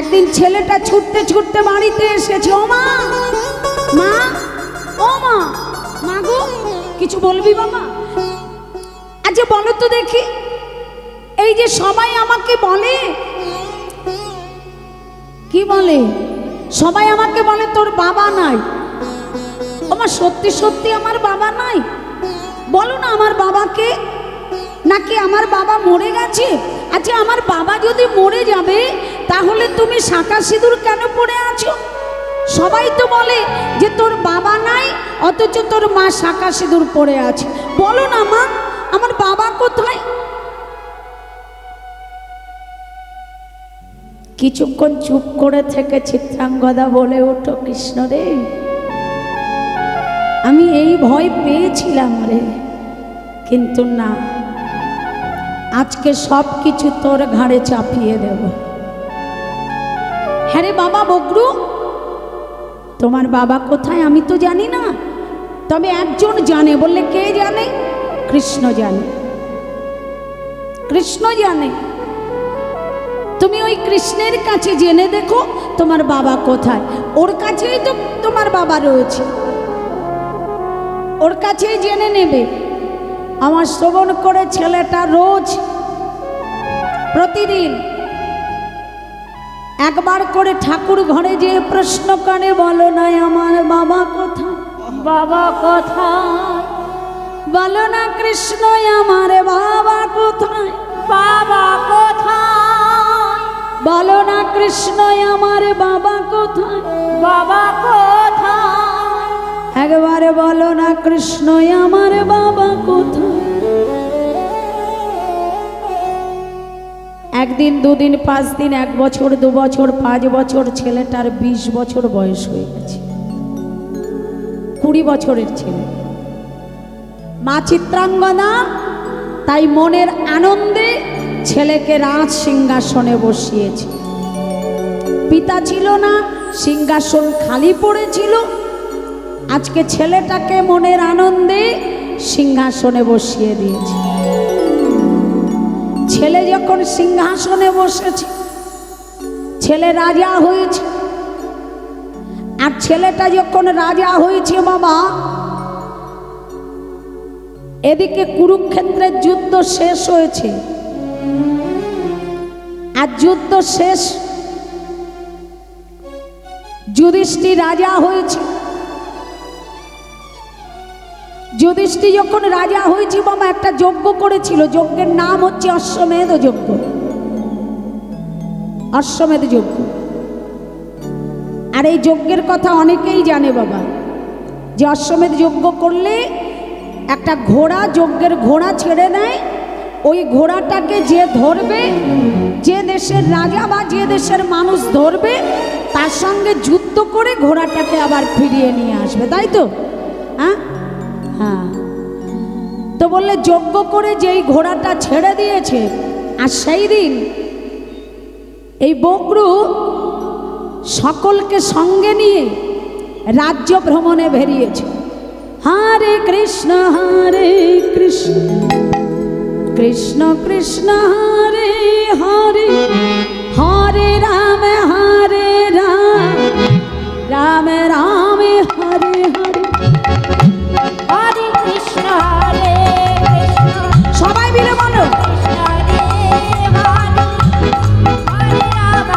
একদিন ছেলেটা ছুটতে ছুটতে বাড়িতে এসেছে। ও মা, মা, ও মা, মা গো, কিছু বলবি বাবা? আচ্ছা বলো তো দেখি, এই যে সবাই আমাকে বলে, কি বলে, সবাই আমাকে বলে তোর বাবা নাই। আমার সত্যি সত্যি আমার বাবা নাই? বলো না আমার বাবাকে, নাকি আমার বাবা মরে গেছে? আচ্ছা আমার বাবা যদি মরে যাবে তাহলে তুমি শাঁখা সিঁদুর কেন পরে আছো? সবাই তো বলে যে তোর বাবা নাই অথচ তোর মা শাঁখা সিঁদুর পরে আছে। বলো না মা আমার বাবা কোথায়? কিছুক্ষণ চুপ করে থেকে চিত্রাঙ্গদা বলে ওঠো, কৃষ্ণ রে, আমি এই ভয় পেয়েছিলাম রে, কিন্তু না, আজকে সব কিছু তোর ঘাড়ে চাপিয়ে দেব। হ্যাঁ রে বাবা বগরু, তোমার বাবা কোথায় আমি তো জানি না, তবে একজন জানে। বললে কে জানে? কৃষ্ণ জানে, কৃষ্ণ জানে। তুমি ওই কৃষ্ণের কাছে জেনে দেখো তোমার বাবা কোথায়। ওর কাছেই তো তোমার বাবা রয়েছে, ওর কাছেই জেনে নেবে। আমার শ্রবণ করে ছেলেটা রোজ প্রতিদিন একবার করে ঠাকুর ঘরে যেয়ে প্রশ্ন করে, বলো না আমার বাবা কোথায়, বাবা কোথায়, বলো না কৃষ্ণ আমার বাবা কোথায়, বাবা কোথায়, বলো না কৃষ্ণ আমার বাবা কোথায়, বাবা কোথায়, একবারে বলো না কৃষ্ণ আমার বাবা কোথায়। একদিন দুদিন 5 দিন 1 বছর 2 বছর 5 বছর, ছেলেটার 20 বছর বয়স হয়ে গেছে, 20 বছরের ছেলে। মা চিত্রাঙ্গনা তাই মনের আনন্দে ছেলেকে রাজ সিংহাসনে বসিয়েছে। পিতা ছিল না, সিংহাসন খালি পড়েছিল। আজকে ছেলেটাকে মনের আনন্দে সিংহাসনে বসিয়ে দিয়েছে। ছেলে যখন সিংহাসনে বসেছে, ছেলে রাজা হয়েছে। আর ছেলেটা যখন রাজা হয়েছে বাবা, এদিকে কুরুক্ষেত্রের যুদ্ধ শেষ হয়েছে। আর যুদ্ধ শেষ, যুধিষ্ঠির রাজা হয়েছে। যুধিষ্ঠির যখন রাজা হয়েছে বাবা, একটা যজ্ঞ করেছিল। যজ্ঞের নাম হচ্ছে অশ্বমেধ যজ্ঞ। অশ্বমেধ যজ্ঞ। আর এই যজ্ঞের কথা অনেকেই জানে বাবা, যে অশ্বমেধ যজ্ঞ করলে একটা ঘোড়া, যজ্ঞের ঘোড়া ছেড়ে দেয়। ওই ঘোড়াটাকে যে ধরবে, যে দেশের রাজা বা যে দেশের মানুষ ধরবে, তার সঙ্গে যুদ্ধ করে ঘোড়াটাকে আবার ফিরিয়ে নিয়ে আসবে, তাই তো? হ্যাঁ হ্যাঁ। তো বললে যজ্ঞ করে যেই ঘোড়াটা ছেড়ে দিয়েছে, আর সেই দিন এই বকরু সকলকে সঙ্গে নিয়ে রাজ্য ভ্রমণে বেরিয়েছে। হরে কৃষ্ণ কৃষ্ণ কৃষ্ণ হরে হরে, হরে রাম রাম রাম হরে হরে। হরে কৃষ্ণ হরে কৃষ্ণ, সবাই মিলে বলো, কৃষ্ণ হরে হরে, হরে রাম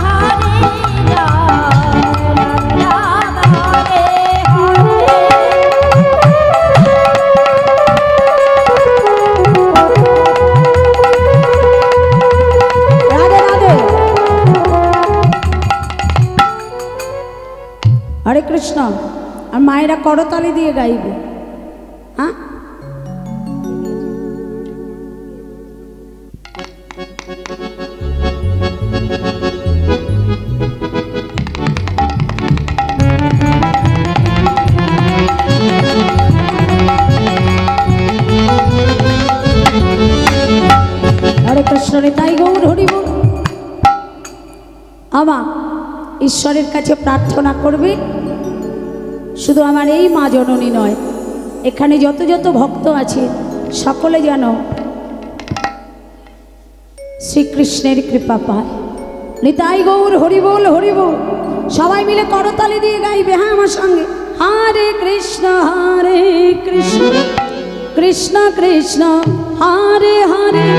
রাম হরে হরে। রাধে রাধে। হরে কৃষ্ণ। আর মায়েরা করতালি দিয়ে গাইবে। হ্যাঁ, হরে কৃষ্ণ তাই গৌর হরিব। আমার ঈশ্বরের কাছে প্রার্থনা করবে, শুধু আমার এই মা জননী নয়, এখানে যত যত ভক্ত আছে সকলে যেন শ্রীকৃষ্ণের কৃপা পায়। নিতাই গৌর হরিবোল হরিবোল। সবাই মিলে করতালি দিয়ে গাইবে। হ্যাঁ আমার সঙ্গে। হরে কৃষ্ণ কৃষ্ণ কৃষ্ণ হরে হরে,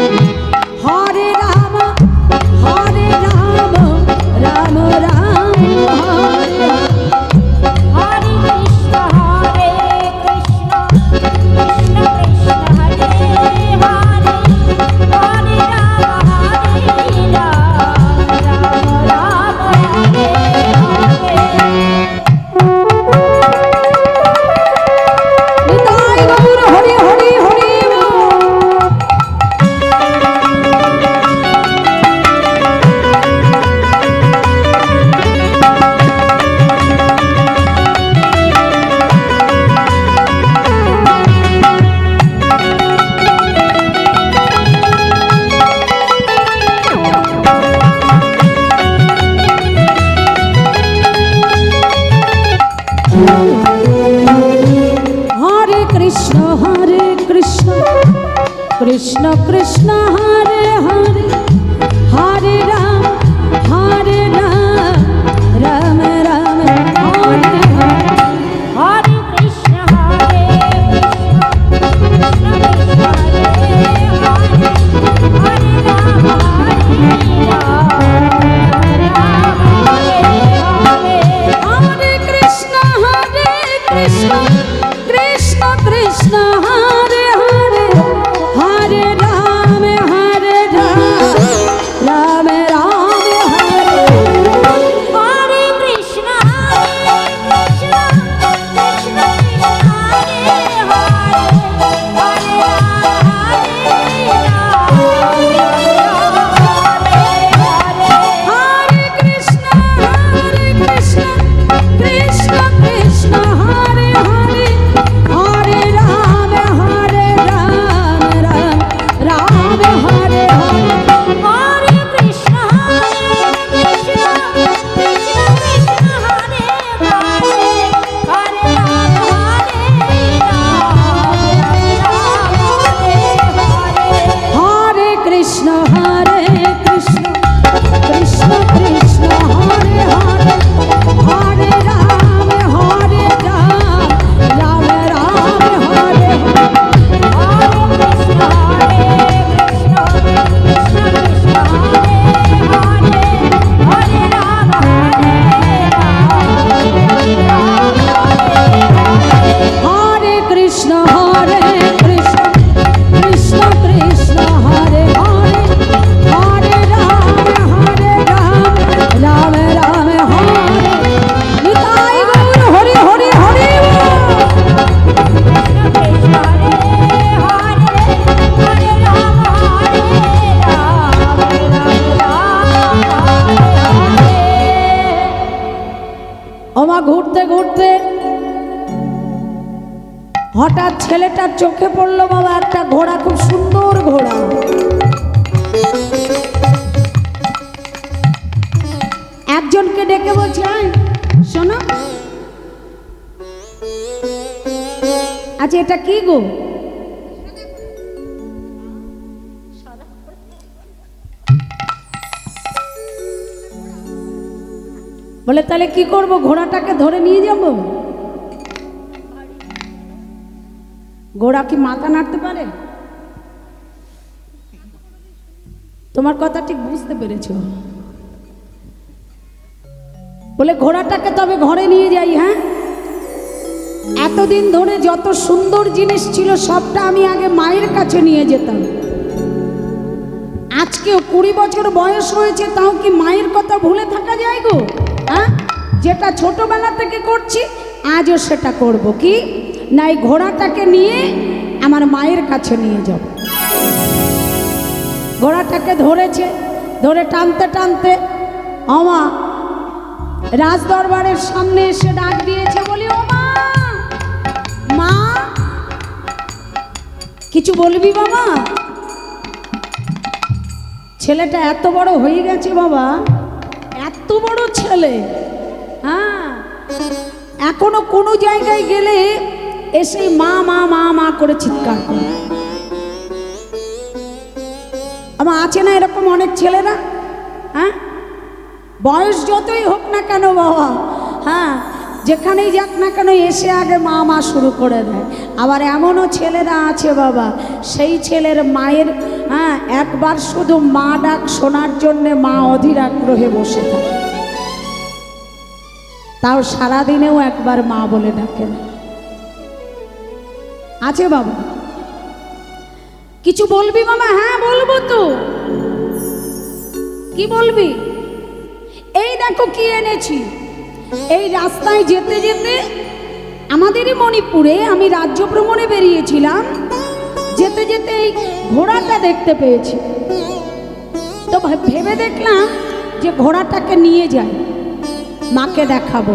হরে রাম রাম রাম হরে হরে। হরে কৃষ্ণ হরে কৃষ্ণ, কৃষ্ণ কৃষ্ণ হরে হরে, হরে রাম রাম রাম হরে হরে। নিতাই গৌর হরি হরি হরি। কৃষ্ণ কৃষ্ণ হরে হরে হরে রাম রাম রাম হরে হরে হরে কৃষ্ণ হরে কৃষ্ণ কৃষ্ণ কৃষ্ণ হরে হরে হরে রাম হরে কৃষ্ণ কৃষ্ণ কৃষ্ণ হরে হরে হরে রাম রাম রাম হরে হরে কৃষ্ণ কৃষ্ণ কৃষ্ণ হরে হরে হরে হরে কৃষ্ণ কৃষ্ণ কৃষ্ণ হরে হরে হরে রাম রাম হরে হরে হরে কৃষ্ণ কৃষ্ণ কৃষ্ণ কৃষ্ণ হরে হরে হরে রাম হরে কৃষ্ণ কৃষ্ণ কৃষ্ণ কৃষ্ণ হরে হরে হরে রাম রাম রাম হরে হরে কৃষ্ণ কৃষ্ণ কৃষ্ণ কৃষ্ণ হরে হরে হরে রাম রাম রাম হরে নিতাই গৌর হরি হরি হরি ওমা ঘুরতে ঘুরতে হঠাৎ ছেলেটার চোখে পড়লো বাবা একটা ঘোড়া, খুব সুন্দর ঘোড়া। একজনকে ডেকে বলছে, আয় শোনো, আচ্ছা এটা কি গো? বলে তাহলে কি করব, ঘোড়াটাকে ধরে নিয়ে যাব? ঘোড়া কি মাথা নাড়তে পারে? তোমার কথা ঠিক বুঝতে পেরেছো। বলে ঘোড়াটাকে তবে ঘরে নিয়ে যাই। হ্যাঁ, এতদিন ধরে যত সুন্দর জিনিস ছিল সবটা আমি আগে মায়ের কাছে নিয়ে যেতাম। আজকেও 20 বছর বয়স হয়েছে, তাও কি মায়ের কথা ভুলে থাকা যায় গো? হ্যাঁ, যেটা ছোটবেলা থেকে করছি আজও সেটা করব। কি না, এই ঘোড়াটাকে নিয়ে আমার মায়ের কাছে নিয়ে যাব। ঘোড়াটাকে ধরেছে, ধরে টানতে টানতে আমা রাজদরবারের সামনে এসে ডাক দিয়েছে। বলি, ও মা, মা কিছু বলবি বাবা? ছেলেটা এত বড় হয়ে গেছে বাবা, এত বড় ছেলে, হ্যাঁ, এখনো কোনো জায়গায় গেলে এসে মা মা মা মা করে চিৎকার করে। আমার আছে না এরকম অনেক ছেলেরা? হ্যাঁ, বয়স যতই হোক না কেন বাবা, হ্যাঁ, যেখানেই যাক না কেন এসে আগে মা মা শুরু করে দেয়। আবার এমনও ছেলেরা আছে বাবা, সেই ছেলের মায়ের, হ্যাঁ, একবার শুধু মা ডাক শোনার জন্যে মা অধীর আগ্রহে বসে থাকে, তাও সারাদিনেও একবার মা বলে ডাকে না। আছে বাবা। কিছু বলবি মামা? হ্যাঁ বলবো তো। কি বলবি? এই দেখো কি এনেছি। এই রাস্তায় যেতে যেতে আমাদেরই মণিপুরে আমি রাজ্য ভ্রমণে বেরিয়েছিলাম, যেতে যেতে এই ঘোড়াটা দেখতে পেয়েছি। তো ভেবে দেখলাম যে ঘোড়াটাকে নিয়ে যাই, মাকে দেখাবো।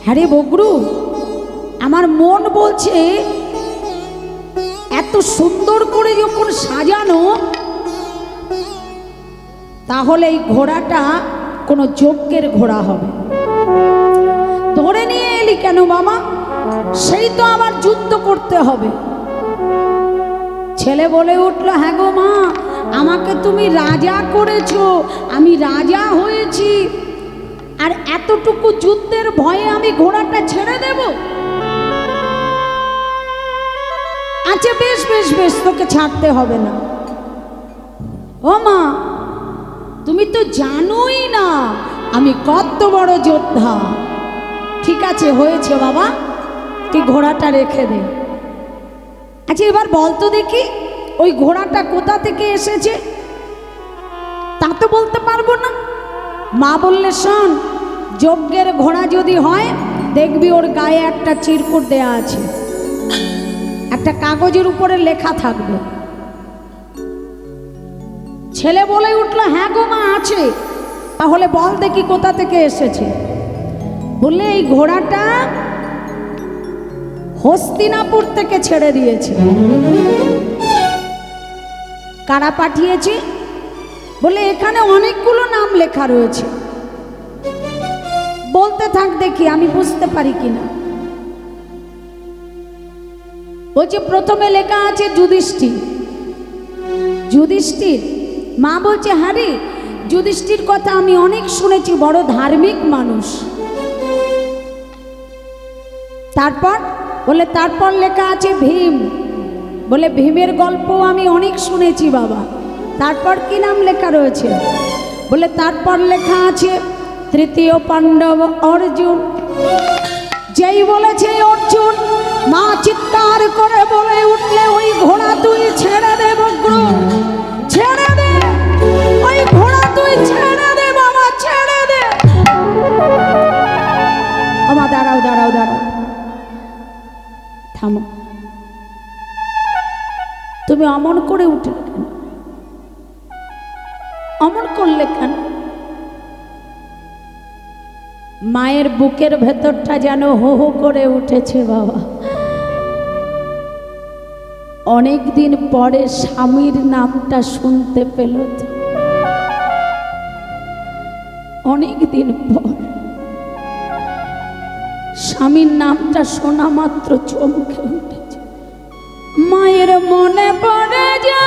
হ্যাঁ রে বগরু, আমার মন বলছে এত সুন্দর করে যখন সাজানো, তাহলে এই ঘোড়াটা কোনো যজ্ঞের ঘোড়া হবে। ধরে নিয়ে এলি কেন বাবা? সেই তো আবার যুদ্ধ করতে হবে। ছেলে বলে উঠলো, হ্যাঁ গো মা, আমাকে তুমি রাজা করেছো, আমি রাজা হয়েছি, আর এতটুকু যুদ্ধের ভয়ে আমি ঘোড়াটা ছেড়ে দেব? আচ্ছা বেশ বেশ বেশ, তোকে ছাড়তে হবে না। ও মা, তুমি তো জানোই না আমি কত বড় যোদ্ধা। ঠিক আছে, হয়েছে বাবা, তুই ঘোড়াটা রেখে দে। আচ্ছা এবার বলতো দেখি, ওই ঘোড়াটা কোথা থেকে এসেছে? তা তো বলতে পারবো না। মা বললে, শোন, যজ্ঞের ঘোড়া যদি হয় দেখবি ওর গায়ে একটা চিরকুট দেয়া আছে, একটা কাগজের উপরে লেখা থাকবে। ছেলে বলে উঠলো, হ্যাঁ গো মা আছে। তাহলে বল দেখি কোথা থেকে এসেছে। বললে, এই ঘোড়াটা হস্তিনাপুর থেকে ছেড়ে দিয়েছে। কারা পাঠিয়েছে? বলে, এখানে অনেকগুলো নাম লেখা রয়েছে। বলতে থাক দেখি আমি বুঝতে পারি কিনা। বলছে, প্রথমে লেখা আছে যুধিষ্ঠির। যুধিষ্ঠির? মা বলছে, হ্যাঁ রে, যুধিষ্ঠির কথা আমি অনেক শুনেছি, বড় ধার্মিক মানুষ। তারপর? বলে, তারপর লেখা আছে ভীম। বলে, ভীমের গল্প আমি অনেক শুনেছি বাবা। তারপর কি নাম লেখা রয়েছে? বলে, তারপর লেখা আছে তৃতীয় পাণ্ডব অর্জুন। যেই বলেছে অর্জুন, মা চিৎকার করে বলে উঠলে, ওই ঘোড়া তুই ছেড়ে দে বগ্রু, ছেড়ে দে, ওই ঘোড়া তুই ছেড়ে দে বাবা, ছেড়ে দে। আমা দাঁড়াও দাঁড়াও দাঁড়াও, থামো। তুমি অমন করে উঠলে কেন? অমন করলে কেন? মায়ের বুকের ভেতরটা যেন হো হো করে উঠেছে বাবা। অনেক দিন পরে স্বামীর নামটা শুনতে পেল তো, অনেক দিন পর স্বামীর নামটা শোনা মাত্র চমকে উঠেছে। মায়ের মনে পড়ে যা,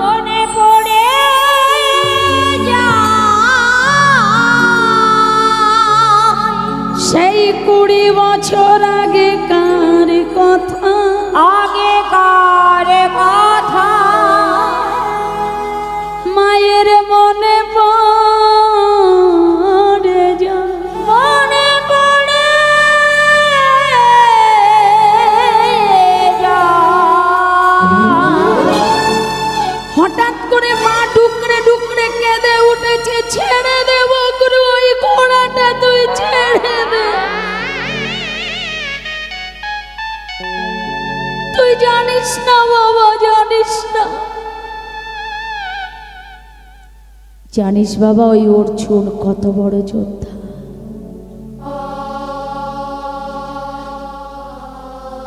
মনে পড়ে যা সেই 20 বছর আগেকার কথা, আগেকার কথা। মায়ের মনে পড়ে যা, মনে পড়ে যা। হঠাৎ করে মা ডুকরে ডুকরে কেঁদে উঠেছে, ছেড়ে দে বকরু, ওই ঘোড়াটা তুই ছেড়ে দে। তুই জানিস না বাবা, জানিস না, জানিস বাবা ওই অর্জুন কত বড় যোদ্ধা।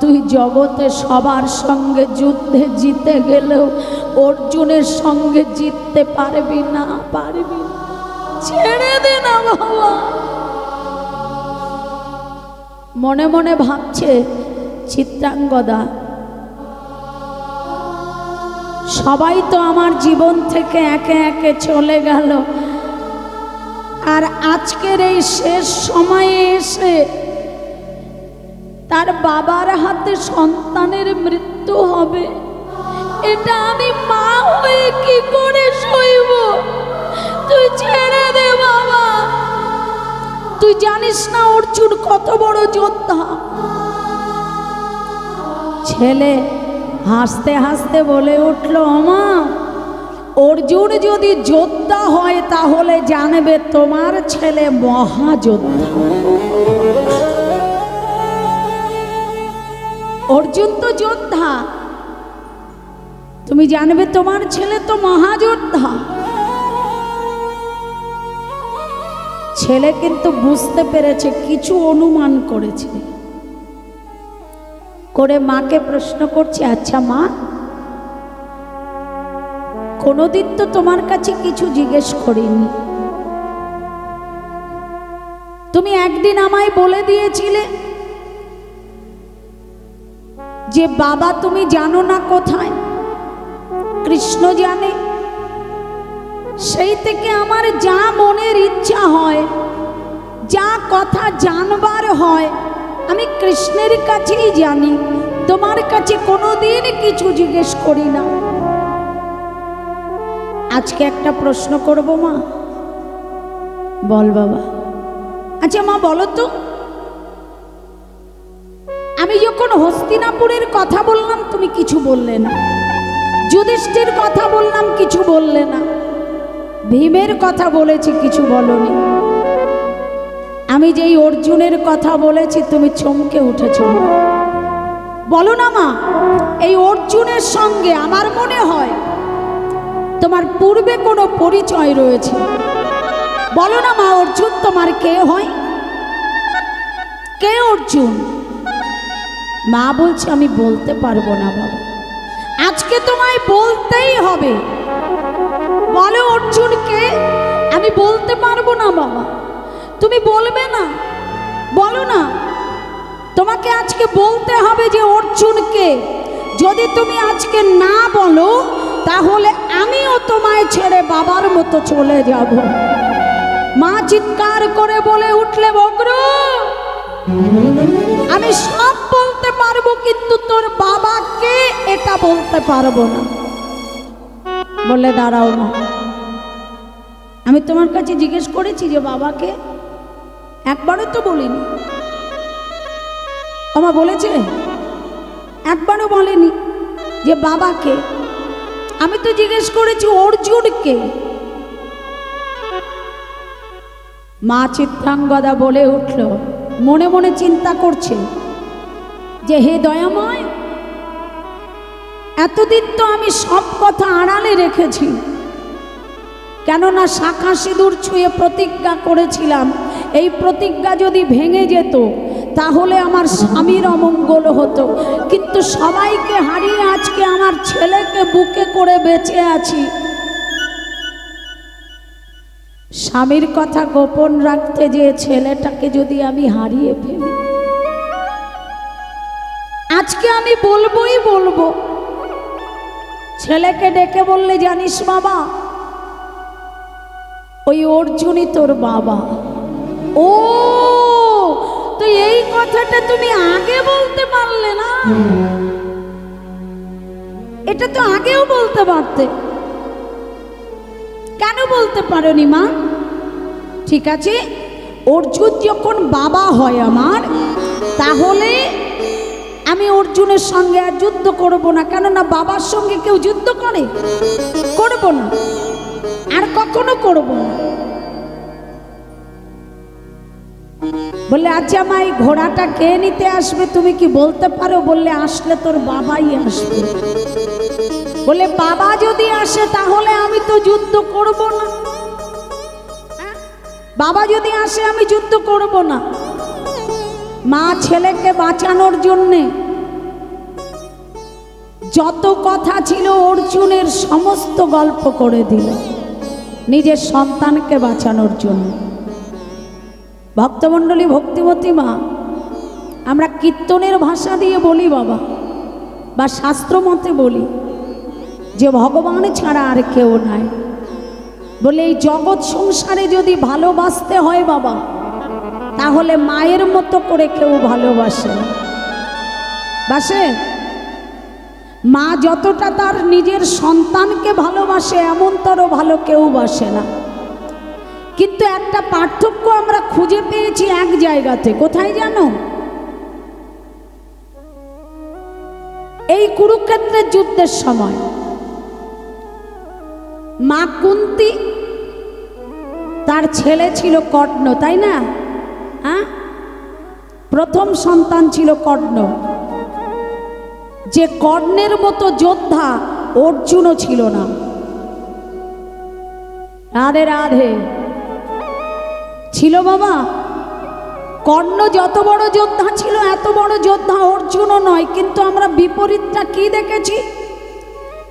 তুই জগতে সবার সঙ্গে যুদ্ধে জিতে গেলেও অর্জুনের সঙ্গে জিততে পারবি না, পারবি না। ছেড়ে দে না বাবা। মনে মনে ভাবছে চিত্রাঙ্গদা, সবাই তো আমার জীবন থেকে একে একে চলে গেল, আর আজকের এই শেষ সময়ে এসে তার বাবার হাতে সন্তানের মৃত্যু হবে, এটা আমি মা হয়ে কি করে সইব? তুই ছেড়ে দে বাবা। তুই জানিস না অর্জুন কত বড় যোদ্ধা। ছেলে হাসতে হাসতে বলে উঠল, মা, অর্জুন যদি যোদ্ধা হয় তাহলে জানবে তোমার ছেলে মহাযোদ্ধা। অর্জুন তো যোদ্ধা, তুমি জানবে তোমার ছেলে তো মহাযোদ্ধা। ছেলে কিন্তু বুঝতে পেরেছে, কিছু অনুমান করেছে, করে মাকে প্রশ্ন করছে, আচ্ছা মা, কোনোদিন তো তোমার কাছে কিছু জিজ্ঞেস করিনি, তুমি একদিন আমায় বলে দিয়েছিলে যে বাবা তুমি জানো না কোথায়, কৃষ্ণ জানে। সেই থেকে আমার যা মনের ইচ্ছা হয়, যা কথা জানবার হয়, আমি কৃষ্ণের কাছেই জানি, তোমার কাছে কোনোদিন কিছু জিজ্ঞেস করি না। আজকে একটা প্রশ্ন করব মা, বল বাবা। আচ্ছা মা বলো তো, আমি যখন হস্তিনাপুরের কথা বললাম তুমি কিছু বললে না, যুধিষ্ঠির কথা বললাম কিছু বললে না, ভীমের কথা বলেছি কিছু বলনি, আমি যেই অর্জুনের কথা বলেছি তুমি চমকে উঠেছ। বলো না মা, এই অর্জুনের সঙ্গে আমার মনে হয় তোমার পূর্বে কোনো পরিচয় রয়েছে। বলো না মা, অর্জুন তোমার কে হয়? কে অর্জুন? মা বলছে আমি বলতে পারবো না বাবা, আজকে তোমায় বলতেই হবে। বলো অর্জুন কে? আমি বলতে পারবো না বাবা। তুমি বলবে না? বলো না, তোমাকে আজকে বলতে হবে যে অর্জুন কে। যদি তুমি আজকে না বলো তাহলে আমিও তোমায় ছেড়ে বাবার মতো চলে যাব। মা চিৎকার করে বলে উঠলে, বগ্রু আমি সব বলতে পারবো কিন্তু তোর বাবাকে এটা বলতে পারবো না। বলে দাঁড়াও না, আমি তোমার কাছে জিজ্ঞেস করেছি যে বাবাকে? একবারও তো বলিনি। আমা বলেছে? একবারও বলেনি যে বাবাকে। আমি তো জিজ্ঞেস করেছি অর্জুনকে। মা চিত্রাঙ্গদা বলে উঠল, মনে মনে চিন্তা করছে যে হে দয়াময়, এতদিন তো আমি সব কথা আড়ালে রেখেছি, কেননা শাখা সিঁদুর ছুঁয়ে প্রতিজ্ঞা করেছিলাম, এই প্রতিজ্ঞা যদি ভেঙে যেত তাহলে আমার স্বামীর অমঙ্গল হতো। কিন্তু সবাইকে হারিয়ে আজকে আমার ছেলেকে বুকে করে বেঁচে আছি। স্বামীর কথা গোপন রাখতে যে ছেলেটাকে যদি আমি হারিয়ে ফেলি, আজকে আমি বলবোই বলবো। ছেলেকে ডেকে বললে, জানিস বাবা, ওই অর্জুনই তোর বাবা। ও, তো এই কথাটা তুমি আগে বলতে পারলে না? এটা তো আগেও বলতে পারতে, কেন বলতে পারোনি মা? ঠিক আছে, অর্জুন যখন বাবা হয় আমার, তাহলে আমি অর্জুনের সঙ্গে আর যুদ্ধ করব না, কেননা বাবার সঙ্গে কেউ যুদ্ধ করে? করব না, আর কখনো করব না। বললে আচ্ছা মা, এই ঘোড়াটা কে নিতে আসবে তুমি কি বলতে পারো? বললে আসলে তোর বাবাই আসবে। বলে বাবা যদি আসে তাহলে আমি তো যুদ্ধ করব না। বাবা যদি আসে আমি যুদ্ধ করব না। মা ছেলেকে বাঁচানোর জন্যে যত কথা ছিল অর্জুনের সমস্ত গল্প করে দিল, নিজের সন্তানকে বাঁচানোর জন্য। ভক্তমণ্ডলী, ভক্তিমতী মা, আমরা কীর্তনের ভাষা দিয়ে বলি বাবা, বা শাস্ত্র মতে বলি যে ভগবান ছাড়া আর কেউ নাই। বলে এই জগৎ সংসারে যদি ভালোবাসতে হয় বাবা, তাহলে মায়ের মতো করে কেউ ভালোবাসে না। বাসে? মা যতটা তার নিজের সন্তানকে ভালোবাসে এমনতর ভালো কেউ বাসে না। কিন্তু একটা পার্থক্য আমরা খুঁজে পেয়েছি এক জায়গাতে। কোথায় জানো? এই কুরুক্ষেত্রের যুদ্ধের সময় মা কুন্তি, তার ছেলে ছিল কর্ণ, তাই না? হ্যাঁ, প্রথম সন্তান ছিল কর্ণ। যে কর্ণের মতো যোদ্ধা অর্জুনও ছিল না। রাধে রাধে। ছিল বাবা। কর্ণ যত বড় যোদ্ধা ছিল এত বড় যোদ্ধা অর্জুনও নয়। কিন্তু আমরা বিপরীতটা কি দেখেছি?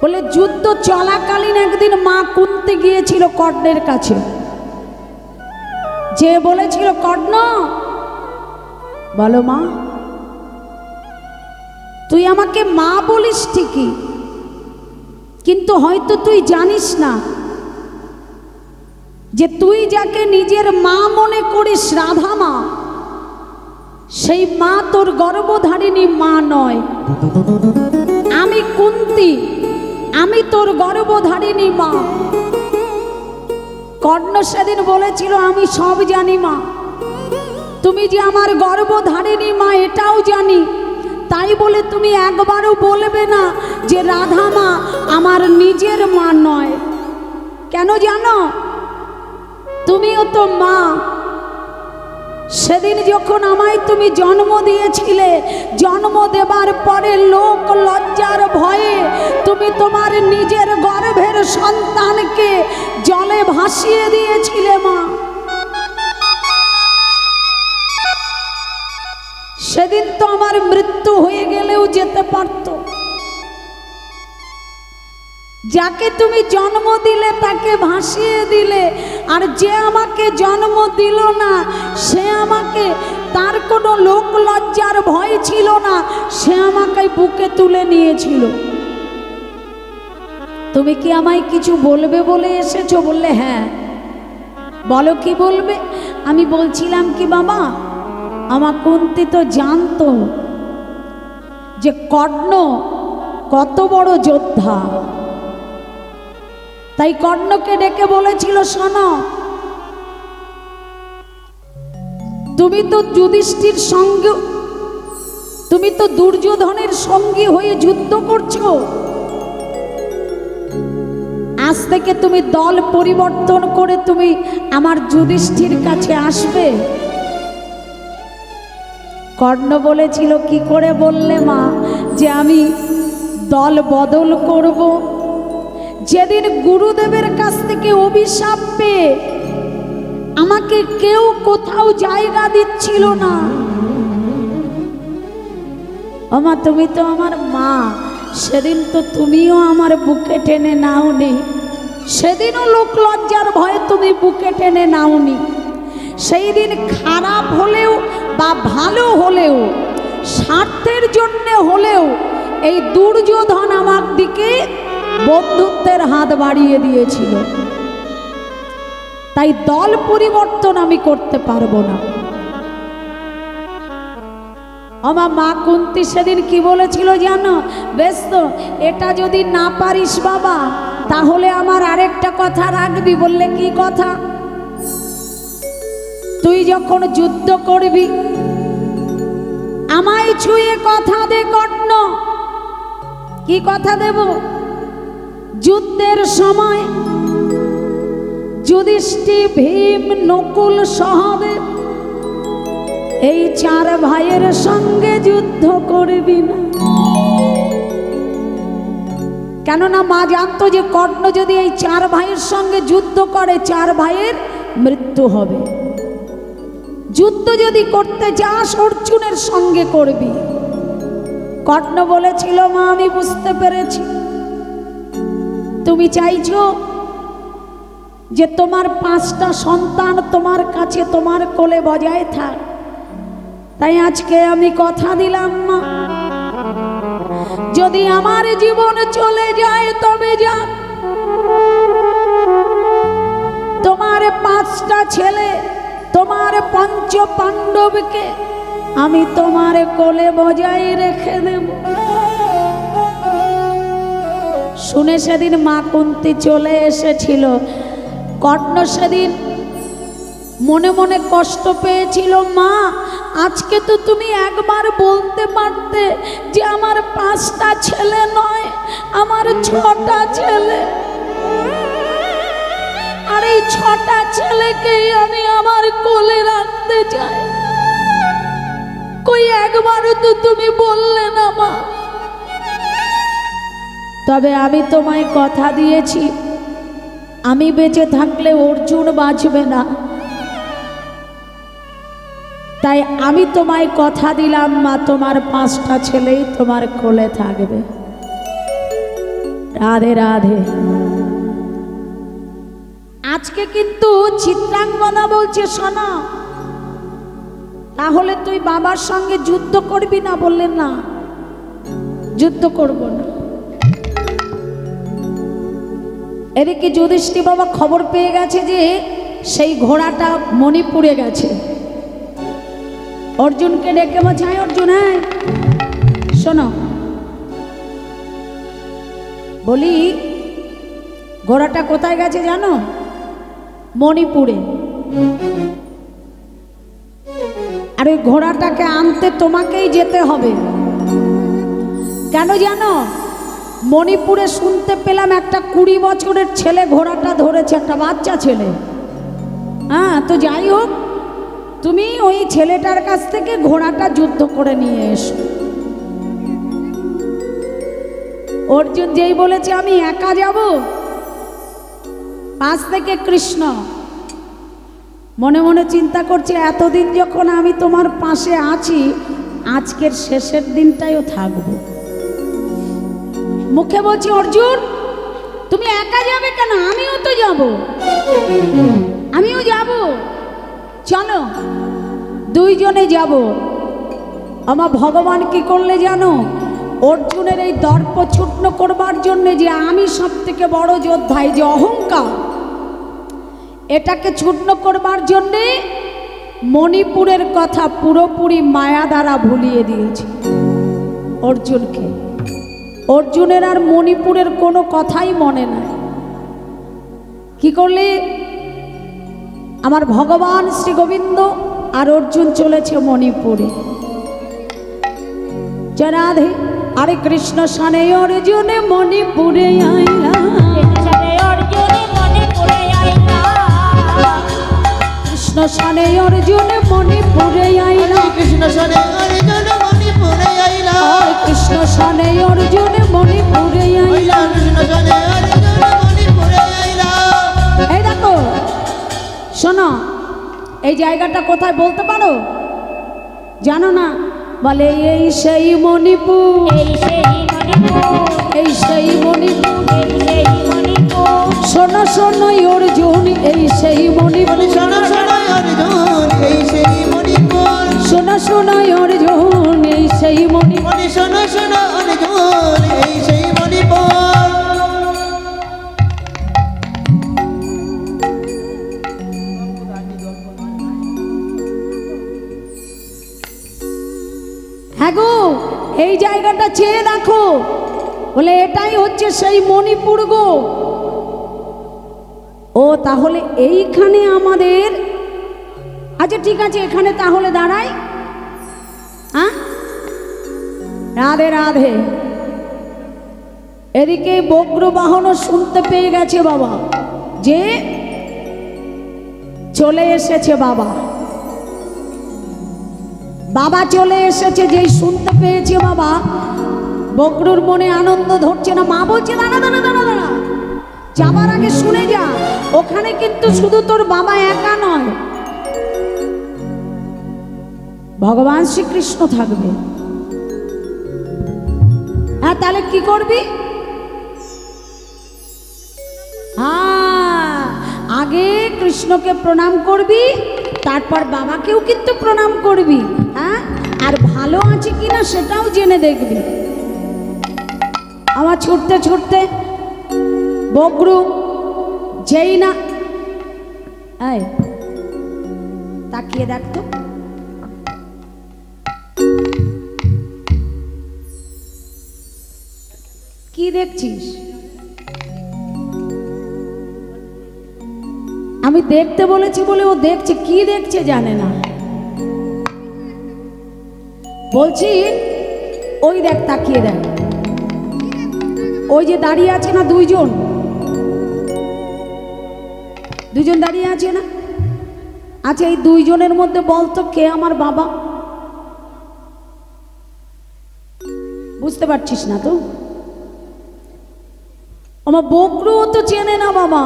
বলে যুদ্ধ চলাকালীন একদিন মা কুন্তি গিয়েছিল কর্ণের কাছে, যে বলেছিল, কর্ণ বলো মা, তুই আমাকে মা বলিস ঠিকই, কিন্তু হয়তো তুই জানিস না যে তুই যাকে নিজের মা মনে করিস রাধা মা, সেই মা তোর গর্ভধারিণী মা নয়। আমি কুন্তী, আমি তোর গর্ভধারিণী মা। কর্ণ সেদিন বলেছিল আমি সব জানি মা, তুমি যে আমার গর্ভধারিণী মা এটাও জানি, তাই বলে তুমি একবারও বলবে না যে রাধা মা আমার নিজের মা নয়। কেন জানো? তুমিও তো মা। সেদিন যখন আমায় তুমি জন্ম দিয়েছিলে, জন্ম দেবার পরে লোক লজ্জার ভয়ে তুমি তোমার নিজের গর্ভের সন্তানকে জলে ভাসিয়ে দিয়েছিলে মা। সেদিন তো আমার মৃত্যু হয়ে গেলেও যেতে পারত। যাকে তুমি জন্ম দিলে তাকে ভাসিয়ে দিলে, আর যে আমাকে জন্ম দিল না সে আমাকে, তার কোনো লোক লজ্জার ভয় ছিল না, সে আমাকে বুকে তুলে নিয়েছিল। তুমি কি আমায় কিছু বলবে বলে এসেছো? বললে হ্যাঁ। বলো কি বলবে? আমি বলছিলাম কি বাবা, আমার কুন্তী তো জানতো যে কর্ণ কত বড় যোদ্ধা, তাই কর্ণকে ডেকে বলেছিল শোনো, তুমি তো যুধিষ্ঠির সঙ্গে, তুমি তো দুর্যোধনের সঙ্গী হয়ে যুদ্ধ করছো, আজ থেকে তুমি দল পরিবর্তন করে তুমি আমার যুধিষ্ঠির কাছে আসবে। কর্ণ বলেছিল কি করে বললে মা যে আমি দল বদল করব? যেদিন গুরুদেবের কাছ থেকে অভিশাপ পেয়ে আমাকে কেউ কোথাও জায়গা দিচ্ছিল না। আমা তুমি তো আমার মা, সেদিন তো তুমিও আমার বুকে টেনে নাওনি, সেদিনও লোক লজ্জার ভয়ে তুমি বুকে টেনে নাওনি। সেই দিন খারাপ হলেও বা ভালো হলেও, স্বার্থের জন্য হলেও এই দুর্যোধন আমার দিকে বন্ধুত্বের হাত বাড়িয়ে দিয়েছিল, তাই দল পরিবর্তন আমি করতে পারবো না। আমার মা কুন্তী সেদিন কি বলেছিল জানো? বেশ তো, এটা যদি না পারিস বাবা তাহলে আমার আরেকটা কথা রাখবি। বললে কি কথা? তুই যখন যুদ্ধ করবি আমায় ছুঁয়ে কথা দে কর্ণ। কি কথা দেব? যুদ্ধের সময় যুধিষ্ঠির, ভীম, নকুল, সহদেব এই চার ভাইয়ের সঙ্গে যুদ্ধ করবি না। কেননা মা জানতো যে কর্ণ যদি এই চার ভাইয়ের সঙ্গে যুদ্ধ করে চার ভাইয়ের মৃত্যু হবে। যুদ্ধ যদি করতে যাস অর্জুনের সঙ্গে করবি। কর্ণ বলেছিল মা আমি বুঝতে পেরেছি, তুমি চাইছো যে তোমার 5টা সন্তান তোমার কাছে তোমার কোলে বজায় থাক, তাই আজকে আমি কথা দিলাম মা, যদি আমার জীবন চলে যায় তবে যাক, তোমার 5টা ছেলে, তোমার 5 পাণ্ডবকে আমি তোমার কোলে বজায় রেখে দেব। শুনে সেদিন মা কুন্তী চলে এসেছিল। কর্ণ সেদিন মনে মনে কষ্ট পেয়েছিল, মা আজকে তো তুমি একবার বলতে পারতে যে আমার 5টা ছেলে নয়, আমার 6টা ছেলে, আর এই 6টা ছেলেকেই আমি আমার কোলে রাখতে চাই। কই একবারও তো তুমি বললে না মা। তবে আমি তোমায় কথা দিয়েছি, আমি বেঁচে থাকলে অর্জুন বাঁচবে না, তাই আমি তোমায় কথা দিলাম মা, তোমার 5টা ছেলেই তোমার কোলে থাকবে। রাধে রাধে। আজকে কিন্তু চিত্রাঙ্গনা বলছে শোনো, তাহলে তুই বাবার সঙ্গে যুদ্ধ করবি না? বললেন না। যুদ্ধ করব না। এদিকে যুধিষ্ঠির বাবা খবর পেয়ে গেছে যে সেই ঘোড়াটা মণিপুরে গেছে। অর্জুনকে ডেকে বলছে, আয় অর্জুন, আয় শোনো, বলি ঘোড়াটা কোথায় গেছে জানো? মণিপুরে। আর ওই ঘোড়াটাকে আনতে তোমাকেই যেতে হবে। কেন জানো? মণিপুরে শুনতে পেলাম একটা 20 বছরের ছেলে ঘোড়াটা ধরেছে, একটা বাচ্চা ছেলে। হ্যাঁ, তো যাই হোক, তুমি ওই ছেলেটার কাছ থেকে ঘোড়াটা যুদ্ধ করে নিয়ে এসো। অর্জুন যেই বলেছে আমি একা যাব, পাশ থেকে কৃষ্ণ মনে মনে চিন্তা করছে, এতদিন যখন আমি তোমার পাশে আছি, আজকের শেষের দিনটাইও থাকবো। মুখে বলছি, অর্জুন তুমি একা যাবে কেন? আমিও তো যাব, আমিও যাব, চলো দুইজনে যাব। আমার ভগবান কি করলে জানো? অর্জুনের এই দর্প চূর্ণ করবার জন্যে, যে আমি সব থেকে বড় যোদ্ধা, এই যে অহংকার, এটাকে চূর্ণ করবার জন্যে মণিপুরের কথা পুরোপুরি মায়া দ্বারা ভুলিয়ে দিয়েছে অর্জুনকে। অর্জুনের আর মণিপুরের কোনো কথাই মনে নাই। কি করলে? আমার ভগবান শ্রী গোবিন্দ আর অর্জুন চলেছে মণিপুরে। জয় রাধে। আরে কৃষ্ণ সানে অর্জুনে মণিপুরে আইলা, কৃষ্ণ সানে অর্জুনে মণিপুরে আইলা, কৃষ্ণ সানে অর্জুন মণিপুরে আইলা, কৃষ্ণ সানে অর্জুনে মণিপুরে আইলা, কৃষ্ণ সানে অর্জুন মণিপুরে আইলা। এই দেখো, শোনো, এই জায়গাটা কোথায় বলতে পারো? জানো না? বলে এই সেই মণিপুর, এই সেই মণিপুর, এই সেই মণিপুর, এই সেই মণিপুর, শোনো শোনো অর্জুন, এই সেই মণিপুর, শোনো শোনো অর্জুন, এই সেই মণিপুর, শোনো শোনো অর্জুন, এই সেই মণিপুর। শোনো শোনো অর্জুন, এই সেই মণিপুর। হ্যাঁ গো, এই জায়গাটা চেয়ে দেখো, বলে এটাই হচ্ছে সেই মণিপুর গো। ও তাহলে এইখানে আমাদের, আচ্ছা ঠিক আছে, এখানে তাহলে দাঁড়াই। হ্যাঁ, রাধে রাধে। এদিকে বগ্রবাহনও শুনতে পেয়ে গেছে বাবা, যে চলে এসেছে বাবা, বাবা চলে এসেছে। যেই শুনতে পেয়েছে বাবা, বগরুর মনে আনন্দ ধরছে না। মা বলছে, দাঁড়া দাঁড়া দাঁড়া দাঁড়া, যাবার আগে শুনে যা, ওখানে কিন্তু শুধু তোর বাবা একা নয়, ভগবান শ্রীকৃষ্ণ থাকবে। হ্যাঁ, তাহলে কি করবি? হ্যাঁ, আগে কৃষ্ণকে প্রণাম করবি, তারপর বাবাকেও কিন্তু প্রণাম করবি। হ্যাঁ, আর ভালো আছে কিনা সেটাও জেনে দেখবি। আমার ছুটতে ছুটতে বগরু যেই না, এই তাকিয়ে দেখতো, কি দেখছিস? আমি দেখতে বলেছি বলে ও দেখছে, কি দেখছে জানে না। বলছি ওই দেখ, তাকিয়ে দেখ, ওই যে দাঁড়িয়ে আছে না দুইজন, দুজন দাঁড়িয়ে আছে না? আচ্ছা, এই দুইজনের মধ্যে বলতো কে আমার বাবা? বুঝতে পারছিস না তো? আমার বকরুও তো চেনে না বাবা,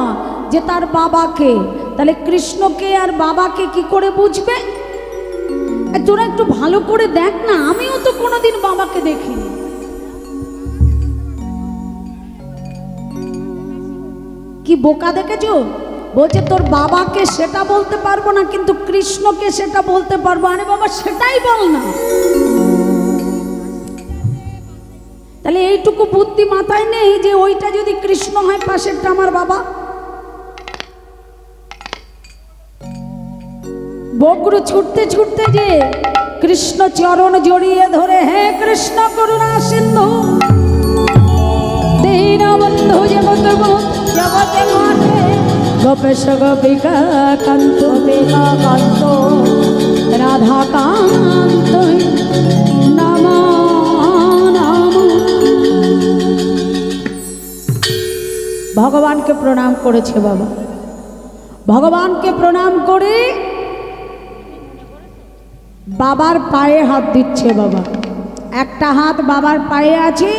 যে তার বাবাকে, তাহলে কৃষ্ণকে আর বাবাকে কি করে বুঝবে? তোরা একটু ভালো করে দেখ না, আমিও তো কোনোদিন বাবাকে দেখিনি। কি বোকা দেখেছো? বলছে তোর বাবাকে সেটা বলতে পারবো না, কিন্তু কৃষ্ণকে সেটা বলতে পারবো। আরে বাবা, সেটাই বল না। তা তাহলে এইটুকু বুদ্ধি মাথায় নেই যে ওইটা যদি কৃষ্ণ হয় পাশেরটা আমার বাবা। বকরু ছুটতে ছুটতে যে কৃষ্ণ চরণ জড়িয়ে ধরে, হে কৃষ্ণ করুণা সিন্ধু দীনবন্ধু জগতে মাঠে গোপেশ গোপিকা কান্ত কান্ত রাধা কান্ত নম নম। ভগবানকে প্রণাম করেছে বাবা। ভগবানকে প্রণাম করে বাবার পায়ে হাত দিচ্ছে বাবা। একটা হাত বাবার পায়ে আছে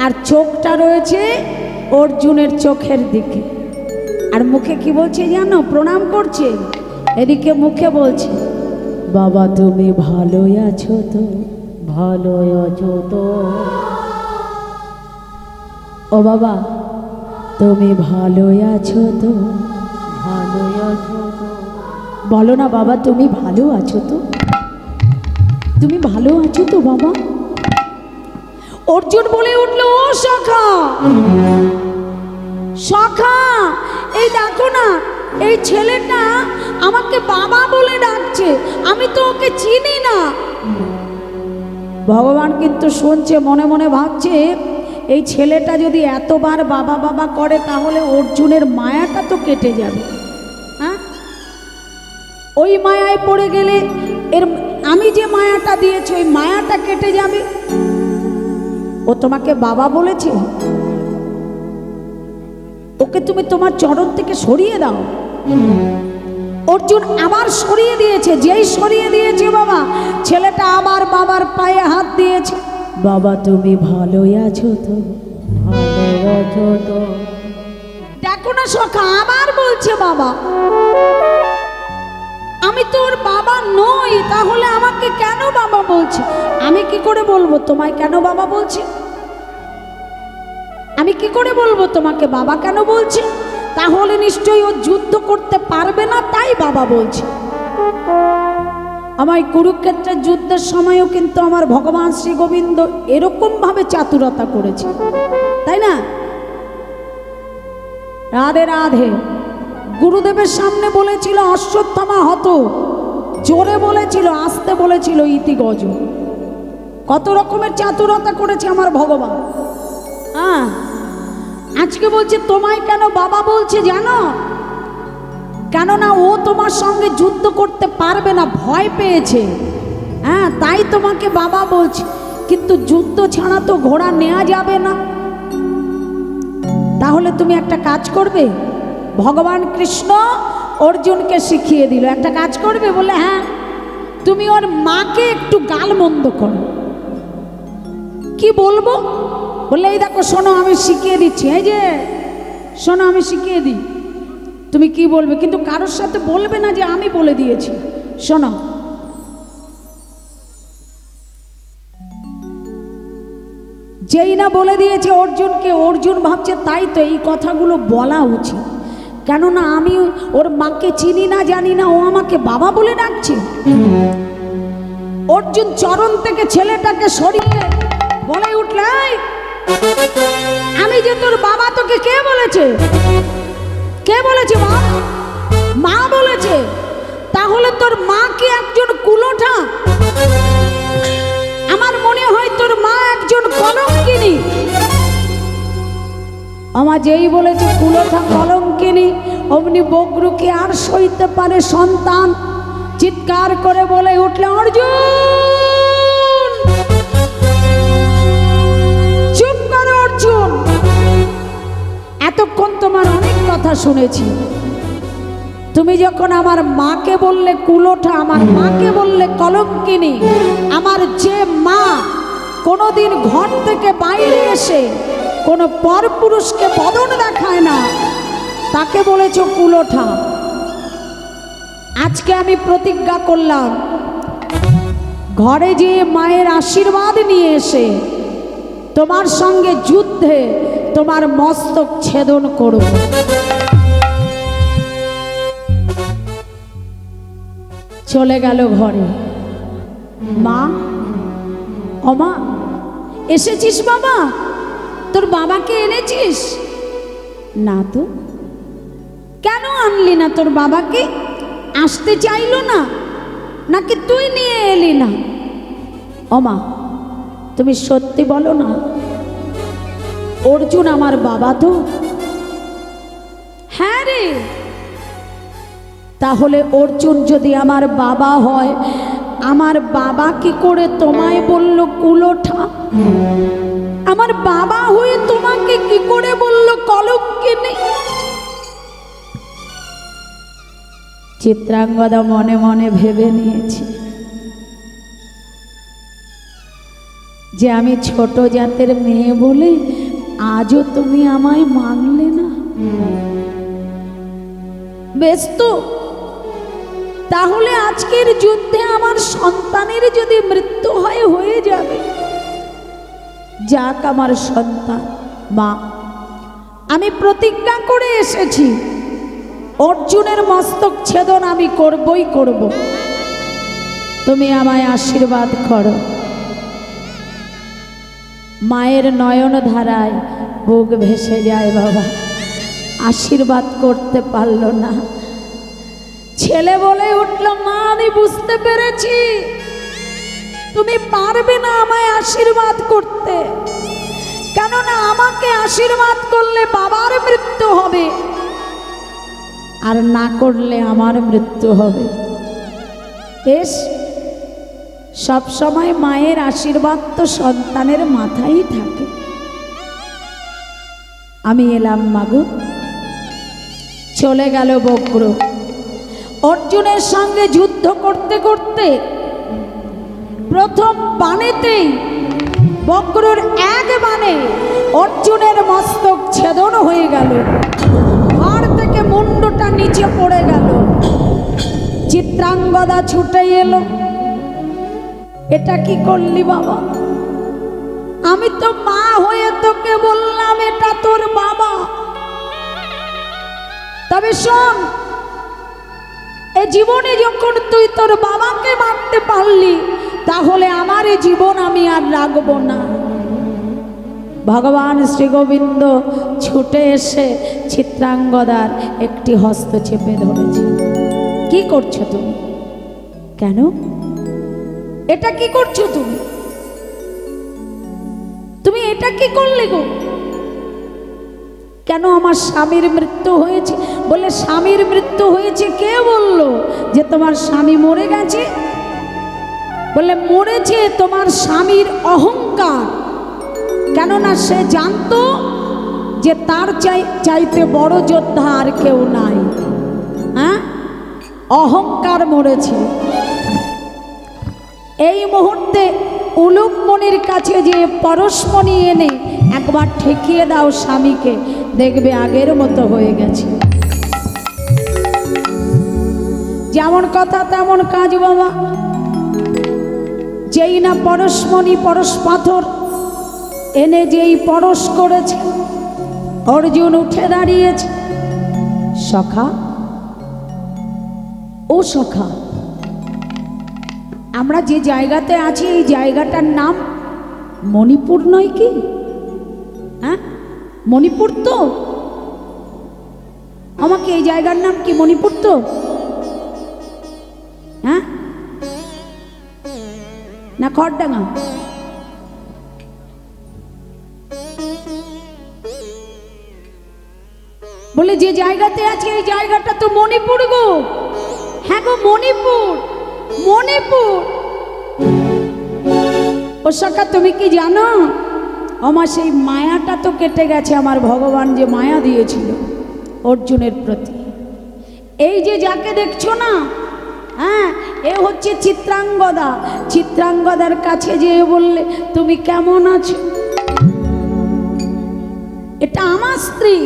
আর চোখটা রয়েছে অর্জুনের চোখের দিকে। আর মুখে কি বলছে জানো? প্রণাম করছে, এদিকে মুখে বলছে, বাবা তুমি ভালোই আছো তো, ভালোই আছো তো, ও বাবা তুমি ভালোই আছো তো, ভালোই আছো তো। বলো না বাবা তুমি ভালো আছো তো, তুমি ভালো আছো তো বাবা। অর্জুন বলে উঠল, ও সখা, সখা এই দেখো না, এই ছেলেটা আমাকে বাবা বলে ডাকছে, আমি তো ওকে চিনি না। ভগবান কিন্তু শুনছে, মনে মনে ভাবছে এই ছেলেটা যদি এতবার বাবা বাবা করে তাহলে অর্জুনের মায়াটা তো কেটে যাবে। হ্যাঁ, ওই মায়ায় পড়ে গেলে এর আমি যে মায়াটা দিয়েছি ওই মায়াটা কেটে যাবে। ও তোমাকে বাবা বলেছে, ওকে তুমি তোমার চরণ থেকে সরিয়ে দাও। অর্জুন আবার সরিয়ে দিয়েছে, যেই সরিয়ে দিয়েছে বাবা, ছেলেটা আবার বাবার পায়ে হাত দিয়েছে। বাবা তুমি ভালোই আছো তো, ভালো আছো তো। দেখো না সখা, আবার বলছে বাবা। আমি তোর বাবা নই, তাহলে আমাকে কেন বাবা বলছে? আমি কি করে বলবো তোমায় কেন বাবা বলছে? আমি কি করে বলবো তোমাকে বাবা কেন বলছে? তাহলে নিশ্চয়ই ও যুদ্ধ করতে পারবে না, তাই বাবা বলছে। আমার কুরুক্ষেত্রের যুদ্ধের সময়ও কিন্তু আমার ভগবান শ্রী গোবিন্দ এরকম ভাবে চাতুরতা করেছে, তাই না? রাধে রাধে। গুরুদেবের সামনে বলেছিল অশ্বত্থামা হত, জোরে বলেছিল, আস্তে বলেছিল ইতি গজ। কত রকমের চাতুরতা করেছে আমার ভগবান। হ্যাঁ, আজকে বলছে তোমায় কেন বাবা বলছে জানো? কেননা ও তোমার সঙ্গে যুদ্ধ করতে পারবে না, ভয় পেয়েছে। হ্যাঁ, তাই তোমাকে বাবা বলছে। কিন্তু যুদ্ধ ছাড়া তো ঘোড়া নেওয়া যাবে না। তাহলে তুমি একটা কাজ করবে। ভগবান কৃষ্ণ অর্জুনকে শিখিয়ে দিল, একটা কাজ করবে। বলে হ্যাঁ, তুমি ওর মাকে একটু গালমন্দ করো। কি বলবো? বলে এই দেখো শোনো, আমি শিখিয়ে দিচ্ছি, এই যে শোনো আমি শিখিয়ে দিই, তুমি কি বলবে, কিন্তু কারোর সাথে বলবে না যে আমি বলে দিয়েছি। শোনো, যেই না বলে দিয়েছে অর্জুনকে, অর্জুন ভাবছে তাই তো এই কথাগুলো বলা উচিত, কেননা আমি ওর মাকে চিনি না, জানি না, ও আমাকে বাবা বলে ডাকছে। অর্জুন চরণ থেকে ছেলেটাকে সরিয়ে বলে উঠল, আমি যে তোর বাবা, তোকে কে বলেছে? কে বলেছে? মা, মা বলেছে। তাহলে তোর মা কি একজন কুলোঠা? আমার মনে হয় তোর মা একজন কলঙ্কিনী। আমার যেই বলেছে কুলোঠা কলঙ্কিনী, অমনি বকরুকে আর সইতে পারে সন্তান চিৎকার করে বলে উঠল, অর্জুন চুপ করো। অর্জুন, এতক্ষণ তোমার অনেক কথা শুনেছি। তুমি যখন আমার মাকে বললে কুলোঠা, আমার মাকে বললে কলঙ্কিনী, আমার যে মা কোনোদিন ঘর থেকে বাইরে এসে কোনো পরপুরুষকে বদন দেখায় না, তাকে বলেছ কুলোঠা। আজকে আমি প্রতিজ্ঞা করলাম, ঘরে যে মায়ের আশীর্বাদ নিয়ে এসে তোমার সঙ্গে যুদ্ধে তোমার মস্তক ছেদন করব। চলে গেল ঘরে। মা, ও মা, এসেছিস বাবা? তোর বাবাকে এনেছিস? না তো। কেন আনলি না তোর বাবাকে? আসতে চাইলো না নাকি তুই নিয়ে এলি না? ওমা, তুমি সত্যি বলো না, অর্জুন আমার বাবা তো? হ্যাঁ রে। তাহলে অর্জুন যদি আমার বাবা হয়, আমার বাবা কি করে তোমায় বলল কুলোঠা? আমার বাবা হয়ে তোমাকে কি করে বলল কলঙ্কিনী? চিত্রাঙ্গদা মনে মনে ভেবে নিয়েছি যে আমি ছোট জাতের মেয়ে বলে আজও তুমি আমায় মানলে না। বেশ তো, তাহলে আজকের যুদ্ধে আমার সন্তানের যদি মৃত্যু হয়, হয়ে যাবে। যাক আমার সন্তান। মা, আমি প্রতিজ্ঞা করে এসেছি, অর্জুনের মস্তক ছেদন আমি করবই করব। তুমি আমায় আশীর্বাদ করো। মায়ের নয়ন ধারায় বুক ভেসে যায় বাবা, আশীর্বাদ করতে পারল না। ছেলে বলে উঠল, মা আমি বুঝতে পেরেছি তুমি পারবে না আমায় আশীর্বাদ করতে, কেননা আমাকে আশীর্বাদ করলে বাবার মৃত্যু হবে, আর না করলে আমার মৃত্যু হবে। বেশ, সব সময় মায়ের আশীর্বাদ তো সন্তানের মাথায় থাকে। আমি এলাম মাগো। চলে গেল বক্র। অর্জুনের সঙ্গে যুদ্ধ করতে করতে প্রথম বাণেতেই বক্রর এক বাণে অর্জুনের মস্তক ছেদন হয়ে গেল, ঘাড় থেকে মুন্ডটা নিচে পড়ে গেল। চিত্রাঙ্গদা ছুটে এলো, এটা কি করলি বাবা? আমি তো মা হয়ে তোকে বললাম এটা তোর বাবা। তবে শোন, এ জীবনে যখন তুই তোর বাবাকে মারতে পারলি, তাহলে আমার এই জীবন আমি আর রাখবো না। ভগবান শ্রী গোবিন্দ ছুটে এসে চিত্রাঙ্গদার একটি হস্ত চেপে ধরেছে। কি করছো তুমি? কেন? এটা কি করছো তুমি? তুমি এটা কি করলে গো? কেন? আমার স্বামীর মৃত্যু হয়েছে। বলে স্বামীর মৃত্যু হয়েছে? কে বলল যে তোমার স্বামী মরে গেছে? বলে মরেছে তোমার স্বামীর অহংকার, কেননা সে জানতো যে তার চাইতে বড় যোদ্ধা আর কেউ নাই। হ্যাঁ, অহংকার মরেছে। এই মুহূর্তে উলুকমণির কাছে যে পরশমণি এনে একবার ঠেকিয়ে দাও স্বামীকে, দেখবে আগের মতো হয়ে গেছে। যেমন কথা তেমন কাজ বাবা। যেই না পরশমণি পরশ পাথর এনে যেই পরশ করেছে, অর্জুন উঠে দাঁড়িয়েছে। সখা, ও সখা, আমরা যে জায়গাতে আছি এই জায়গাটার নাম মণিপুর নয় কি? হ্যাঁ, মণিপুর তো। আমাকে এই জায়গার নাম কি মণিপুর তো? হ্যাঁ না খড়ডাঙ্গা? বলে যে জায়গাতে আছে এই জায়গাটা তো মণিপুর গো। হ্যাঁ গো, মণিপুর, মণিপুর। ও সখা, তুমি কি জানো আমার সেই মায়াটা তো কেটে গেছে। আমার ভগবান যে মায়া দিয়েছিল অর্জুনের প্রতি, এই যে যাকে দেখছো না, হ্যাঁ, এ হচ্ছে চিত্রাঙ্গদা। চিত্রাঙ্গদার কাছে যেয়ে বললে তুমি কেমন আছো? এটা আমার স্ত্রী।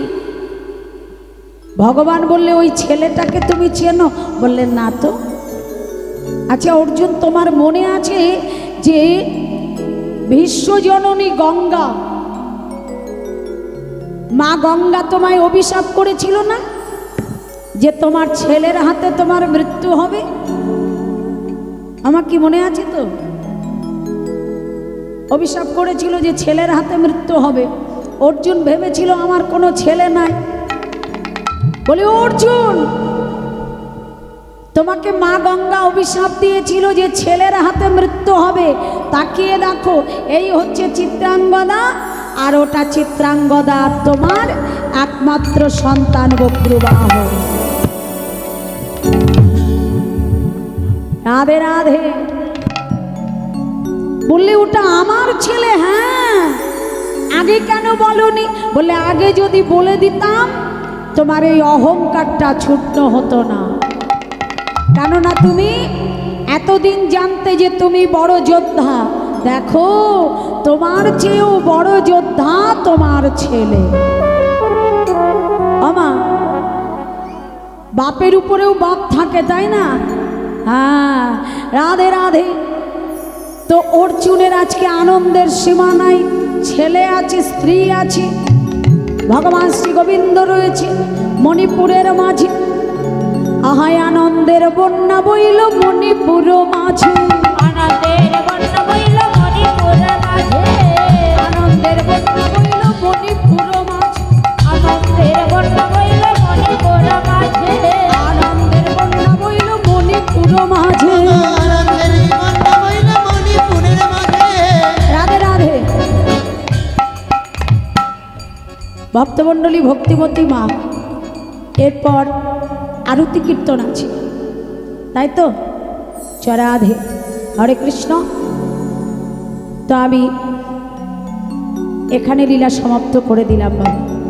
ভগবান বললে ওই ছেলেটাকে তুমি চেনো? বললে না তো। আচ্ছা অর্জুন, তোমার মনে আছে যে বিশ্বজননী গঙ্গা, মা গঙ্গা তোমায় অভিশাপ করেছিল না যে তোমার ছেলের হাতে তোমার মৃত্যু হবে? আমার কি মনে আছে তো? অভিশাপ করেছিল যে ছেলের হাতে মৃত্যু হবে। অর্জুন ভেবেছিল আমার কোনো ছেলে নাই, বলি অর্জুন তোমাকে মা গঙ্গা অভিশাপ দিয়েছিল যে ছেলের হাতে মৃত্যু হবে। তাকিয়ে দেখো, এই হচ্ছে চিত্রাঙ্গদা, আর ওটা চিত্রাঙ্গদা তোমার একমাত্র সন্তান বক্রবাহ। রাধে রাধে। বললে ওটা আমার ছেলে। হ্যাঁ, আগে কেন বলনি? বলে আগে যদি বলে দিতাম তোমার এই অহংকারটা ছুট্ট হতো না। কেননা তুমি এতদিন জানতে যে তুমি বড় যোদ্ধা। দেখো, তোমার চেয়েও বড় যোদ্ধা তোমার ছেলে। আমা বাপের উপরেও বাপ থাকে, তাই না? হ্যাঁ, রাধে রাধে। তো অর্জুনের আজকে আনন্দের সীমা নাই। ছেলে আছে, স্ত্রী আছে, ভগবান শ্রী গোবিন্দ রয়েছে মণিপুরের মাঝে। আহায় আনন্দের বন্যা বইল মণিপুর মাঝে, আনন্দের বন্যা বইল মণিপুর মাঝে, আনন্দের বন্যা বইল মণিপুর মাঝে, আনন্দের বন্যা বইল মণিপুর মাঝে, আনন্দের বন্যা বইল মণিপুর মাঝে। আনন্দের বন্যা বইল মণিপুরের মাঝে। রাধে রাধে। ভক্তমণ্ডলী, ভক্তিমতী মা, এরপর আরতি কীর্তন আছে, তাই তো? রাধে, হরে কৃষ্ণ। তো আমি এখানে লীলা সমাপ্ত করে দিলাম বাবা।